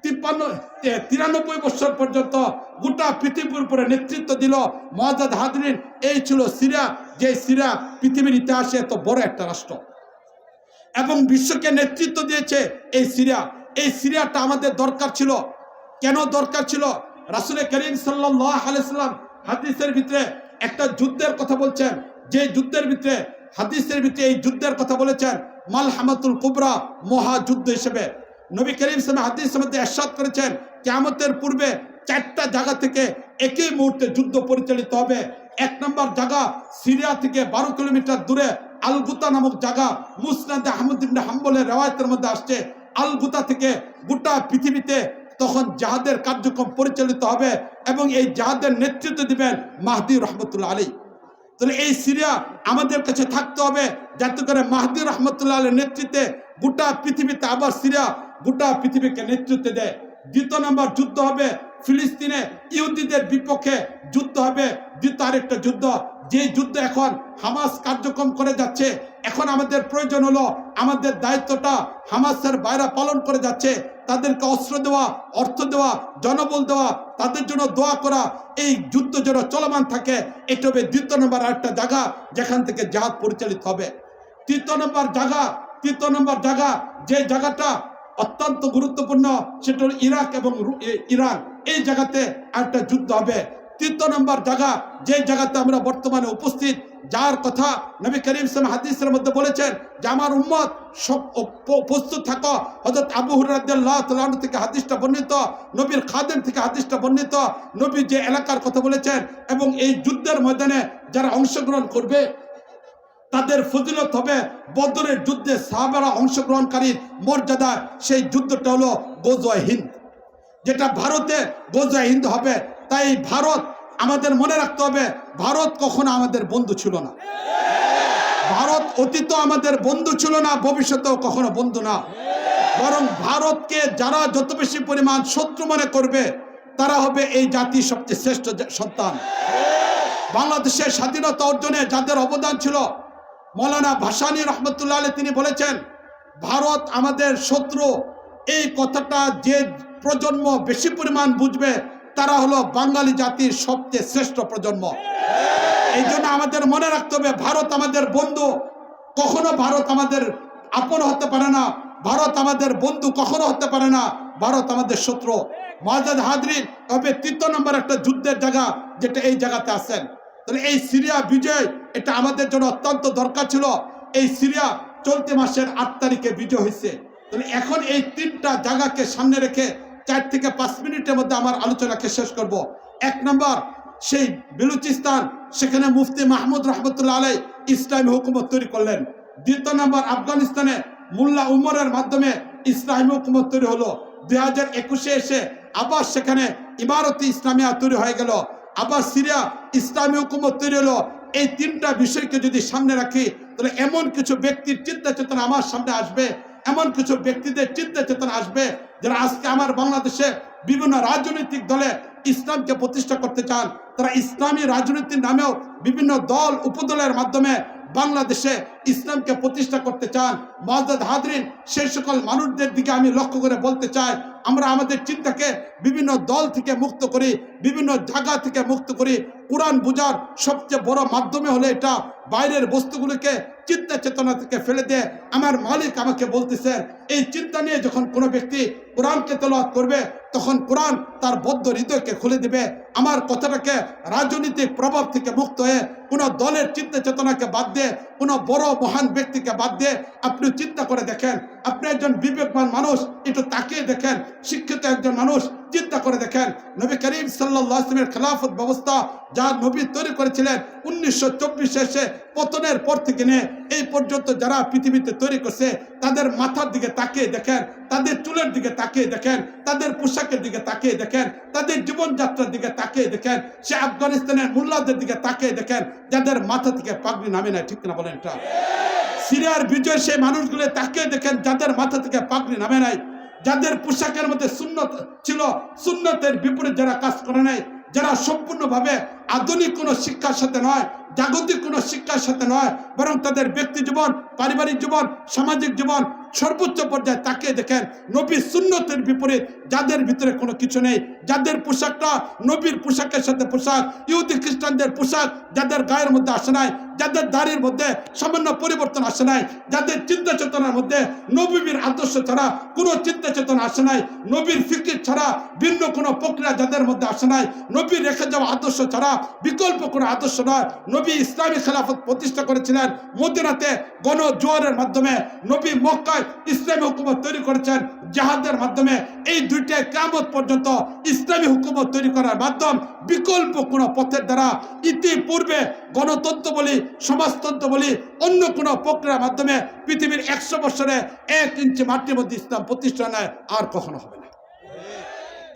93 বছর পর্যন্ত গোটা পৃথিবীর উপরে নেতৃত্ব দিল। মুআজ্জাদ হাজরিন, এই ছিল সিরিয়া, যে সিরিয়া পৃথিবীর ইতিহাসে এত বড় একটা রাষ্ট্র এবং বিশ্বকে নেতৃত্ব দিয়েছে এই সিরিয়া। এই সিরিয়াটা আমাদের দরকার ছিল। কেন দরকার ছিল? রাসূল করিম সাল্লাল্লাহু আলাইহি ওয়াসাল্লাম হাদিসের ভিতরে একটা যুদ্ধের কথা বলছেন, যে যুদ্ধের ভিতরে হাদিসের ভিতরে এই যুদ্ধের কথা বলেছেন মালহামাতুল কুবরা, মহাযুদ্ধ হিসেবে। নবী করিম সাল্লাল্লাহু আলাইহি ওয়াসাল্লাম হাদিসের মধ্যে ইরশাদ করেছেন কিয়ামতের পূর্বে 4টা জায়গা থেকে একই মুহূর্তে যুদ্ধ পরিচালিত হবে। 1 নম্বর জায়গা সিরিয়া থেকে 12 কিলোমিটার দূরে আল গুতা নামক জায়গা, মুসনাদ আহমদ ইবনে হাম্বলের রওয়ায়াতের মধ্যে আসছে আলগুতা থেকে গোটা পৃথিবীতে তখন জাহাদের কার্যক্রম পরিচালিত হবে এবং এই জাহাদের নেতৃত্ব দিবেন মাহদী রহমতুল্লাহ আলী। তাহলে এই সিরিয়া আমাদের কাছে থাকতে হবে যাতে করে মাহদী রহমতুল্লাহ আলীর নেতৃত্বে গোটা পৃথিবীতে আবার সিরিয়া গোটা পৃথিবীকে নেতৃত্ব দেয়। দ্বিতীয় নম্বর যুদ্ধ হবে ফিলিস্তিনে ইহুদিদের বিপক্ষে যুদ্ধ হবে, দ্বিতীয় আরেকটা যুদ্ধ, যে যুদ্ধ এখন হামাস কার্যক্রম করে যাচ্ছে। এখন আমাদের প্রয়োজন হলো আমাদের দায়িত্বটা হামাসের বাইরে পালন করে যাচ্ছে, তাদেরকে অস্ত্র দেওয়া, অর্থ দেওয়া, জনবল দেওয়া, তাদের জন্য দোয়া করা, এই যুদ্ধ যেন চলমান থাকে। এটা হবে দ্বিতীয় নম্বর আরেকটা জায়গা যেখান থেকে জাহাদ পরিচালিত হবে। তৃতীয় নম্বর জায়গা যে জায়গাটা অত্যন্ত গুরুত্বপূর্ণ সেটা হল ইরাক এবং ইরান। এই জায়গাতে একটা যুদ্ধ হবে। তৃতীয় নম্বর জায়গা যে জায়গাতে আমরা বর্তমানে উপস্থিত, যার কথা নবী করিম সাল্লাল্লাহু আলাইহি হাদিসের মধ্যে বলেছেন যে আমার উম্মত সব প্রস্তুত থাকো। হযরত আবু হুরায়রা রাদিয়াল্লাহু তাআলা আনহু থেকে হাদিসটা বর্ণিত, নবীর খাদেম থেকে হাদিসটা বর্ণিত। নবী যে এলাকার কথা বলেছেন এবং এই যুদ্ধের ময়দানে যারা অংশগ্রহণ করবে তাদের ফজিলত হবে বদরের যুদ্ধে সাহাবারা অংশগ্রহণকারীর মর্যাদা। সেই যুদ্ধটা হলো গজওয়ায়ে হিন্দ, যেটা ভারতে গজওয়ায়ে হিন্দ হবে। তাই ভারত আমাদের মনে রাখতে হবে, ভারত কখনো আমাদের বন্ধু ছিল না। ভারত অতীত আমাদের বন্ধু ছিল না, ভবিষ্যতেও কখনো বন্ধু না। বরং ভারতকে যারা যত বেশি পরিমাণ শত্রু মনে করবে তারা হবে এই জাতির সবচেয়ে শ্রেষ্ঠ সন্তান। বাংলাদেশের স্বাধীনতা অর্জনে যাদের অবদান ছিল, মৌলানা ভাসানী রহমতুল্লাহ আলাইহি তিনি বলেছেন ভারত আমাদের শত্রু। এই কথাটা যে প্রজন্ম বেশি পরিমাণ বুঝবে তারা হলো বাঙালি জাতির সবচেয়ে শ্রেষ্ঠ প্রজন্ম। এই জন্য আমাদের মনে রাখতে হবে ভারত আমাদের বন্ধু, কখনো ভারত আমাদের আপন হতে পারে না। ভারত আমাদের বন্ধু কখনো হতে পারে না, ভারত আমাদের শত্রু। মুআজ্জাজ হাজরিন, তবে তৃতীয় নম্বর একটা যুদ্ধের জায়গা যেটা এই জায়গাতে আছেন, তাহলে এই সিরিয়া বিজয় এটা আমাদের জন্য অত্যন্ত দরকার ছিল। এই সিরিয়া চলতি মাসের 8 তারিখে বিজয় হয়েছে। তাহলে এখন এই তিনটা জায়গাকে সামনে রেখে 4 থেকে 5 মিনিটের মধ্যে আমার আলোচনাকে শেষ করব। 1 নম্বর সেই বেলুচিস্তান, সেখানে মুফতি মাহমুদ রহমতুল্লাহ আলাইহি ইসলামী হুকুমত তৈরি করলেন। দ্বিতীয় নম্বর আফগানিস্তানে মোল্লা উমরের মাধ্যমে ইসলামী হুকুমত তৈরি হলো। 2021-এ এসে আবার সেখানে ইমারতে ইসলামিয়া তৈরি হয়ে গেল। আবার সিরিয়া ইসলামী হুকুমত তৈরি হলো। এই তিনটা বিষয়কে যদি সামনে রাখি তাহলে এমন কিছু ব্যক্তির চিন্তা চেতনা আমার সামনে আসবে, এমন কিছু ব্যক্তিদের চিন্তা চেতনা আসবে যারা আজকে আমার বাংলাদেশে বিভিন্ন রাজনৈতিক দলে ইসলামকে প্রতিষ্ঠা করতে চান। তারা ইসলামী রাজনীতির নামেও বিভিন্ন দল উপদলের মাধ্যমে বাংলাদেশে ইসলামকে প্রতিষ্ঠা করতে চান। মুআজ্জাজ হাজরিন, সেই সকল মানুষদের দিকে আমি লক্ষ্য করে বলতে চাই, আমরা আমাদের চিন্তাকে বিভিন্ন দল থেকে মুক্ত করি, বিভিন্ন জায়গা থেকে মুক্ত করি। কোরআন বুঝার সবচেয়ে বড় মাধ্যমে হলো এটা, বাইরের বস্তুগুলিকে চিন্তা চেতনা থেকে ফেলে দিয়ে আমার মালিক আমাকে বলতেছে এই চিন্তা নিয়ে যখন কোনো ব্যক্তি কোরআনকে তেলাওয়াত করবে তখন কোরআন তার বদ্ধ হৃদয়কে খুলে দিবে। আমার কথাটাকে রাজনৈতিক প্রভাব থেকে মুক্ত হয়ে কোনো দলের চিন্তা চেতনাকে বাদ দিয়ে কোনো বড় মহান ব্যক্তিকে বাদ দিয়ে আপনি চিন্তা করে দেখেন, আপনি একজন বিবেকবান মানুষ একটু তাকিয়ে দেখেন, শিক্ষিত একজন মানুষ চিন্তা করে দেখেন, নবী করিম সাল্লাল্লাহু আলাইহি ওয়াসাল্লামের খেলাফত ব্যবস্থা যা নবী তৈরি করেছিলেন 1924 এসে পতনের পর থেকে নিয়ে এই পর্যন্ত যারা পৃথিবীতে তৈরি করছে তাদের মাথার দিকে তাকিয়ে দেখেন, তাদের চুলের দিকে তাকিয়ে দেখেন, তাদের পোশাকের দিকে তাকিয়ে দেখেন, তাদের জীবনযাত্রার দিকে তাকিয়ে দেখেন, সে আফগানিস্তানের মোল্লাদের দিকে তাকিয়ে দেখেন যাদের মাথা থেকে পাগড়ি নামে না। ঠিক না বলেন? এটা সিরিয়ার বিজয় সেই মানুষগুলো তাকিয়ে দেখেন যাদের মাথা থেকে পাগড়ি নামে নাই, যাদের পোশাকের মধ্যে সুন্নত ছিল, সুন্নতের বিপরীত যারা কাজ করে নাই, যারা সম্পূর্ণভাবে আধুনিক কোনো শিক্ষার সাথে নয়, জাগতিক কোনো শিক্ষার সাথে নয়, বরং তাদের ব্যক্তি জীবন, পারিবারিক জীবন, সামাজিক জীবন সর্বোচ্চ পর্যায়ে তাকিয়ে দেখেন নবীর সুন্নতের বিপরীত যাদের ভিতরে কোনো কিছু নেই, যাদের পোশাকটা নবীর পোশাকের সাথে পোশাক, ইহুদি খ্রিস্টানদের পোশাক যাদের গায়ের মধ্যে আসে নাই, যাদের দাড়ির মধ্যে সামান্য পরিবর্তন আসে নাই, যাদের চিন্তা চেতনার মধ্যে নবীর আদর্শ ছাড়া কোনো চিন্তা চেতনা আসে নাই, নবীর ফিকির ছাড়া ভিন্ন কোনো প্রক্রিয়া যাদের মধ্যে আসে নাই, নবীর রেখে যাওয়া আদর্শ ছাড়া বিকল্প কোনো আদর্শ নয়। নবী ইসলামী খেলাফত প্রতিষ্ঠা করেছিলেন মদিনাতে গণজোয়ারের মাধ্যমে, নবী মক্কায় সময় ইসলামী হুকুমত তৈরি করেছেন জিহাদের মাধ্যমে। এই দুইটাই কিয়ামত পর্যন্ত ইসলামী হুকুমত তৈরি করার মাধ্যম, বিকল্প কোনো পথের দ্বারা ইতিপূর্বে গণতন্ত্র বলি, সমাজতন্ত্র বলি, অন্য কোনো প্রক্রিয়ার মাধ্যমে পৃথিবীর 100 বছরে 1 ইঞ্চি মাটির মধ্যে ইসলাম প্রতিষ্ঠা নয়, আর কখনো হবে না।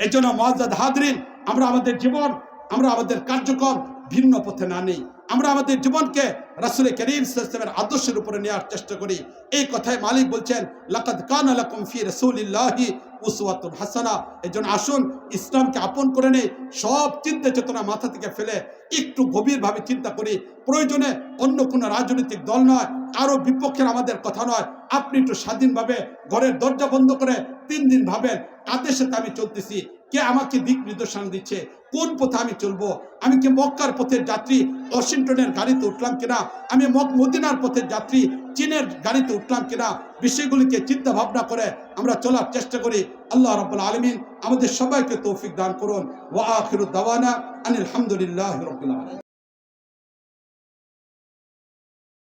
এই জন্য মুআজ্জাদ হাজরিন, আমরা আমাদের জীবন, আমরা আমাদের কার্যক্রম ভিন্ন পথে না নেই। আমরা আমাদের জীবনকে রাসূল করিম সাল্লাল্লাহু আলাইহি ওয়াসাল্লামের আদর্শের উপরে নেওয়ার চেষ্টা করি। এই কথায় মালিক বলছেন, লাকাদ কানা লাকুম ফি রাসূলিল্লাহি উসওয়াতুন হাসানা। এজন্য আসুন ইসলামকে আপন করে নেই, সব চিন্তা চেতনা মাথা থেকে ফেলে একটু গভীরভাবে চিন্তা করি। প্রয়োজনে অন্য কোনো রাজনৈতিক দল নয়, কারো বিপক্ষের আমাদের কথা নয়, আপনি একটু স্বাধীনভাবে ঘরের দরজা বন্ধ করে 3 দিন ভাবেন, কাদের সাথে আমি চলতেছি, কে আমাকে দিক নির্দেশনা দিচ্ছে, কোন পথে আমি চলবো। আমি কি মক্কার পথের যাত্রী ওয়াশিংটনের গাড়িতে উঠলাম কিনা, আমি মদিনার পথের যাত্রী চীনের গাড়িতে উঠলাম কিনা, বিষয়গুলিকে চিন্তা ভাবনা করে আমরা চলার চেষ্টা করি। আল্লাহ রাব্বুল আলামিন আমাদের সবাইকে তৌফিক দান করুন। ওয়া আখিরু দাওয়ানা আনিল হামদুলিল্লাহি রাব্বিল আলামিন।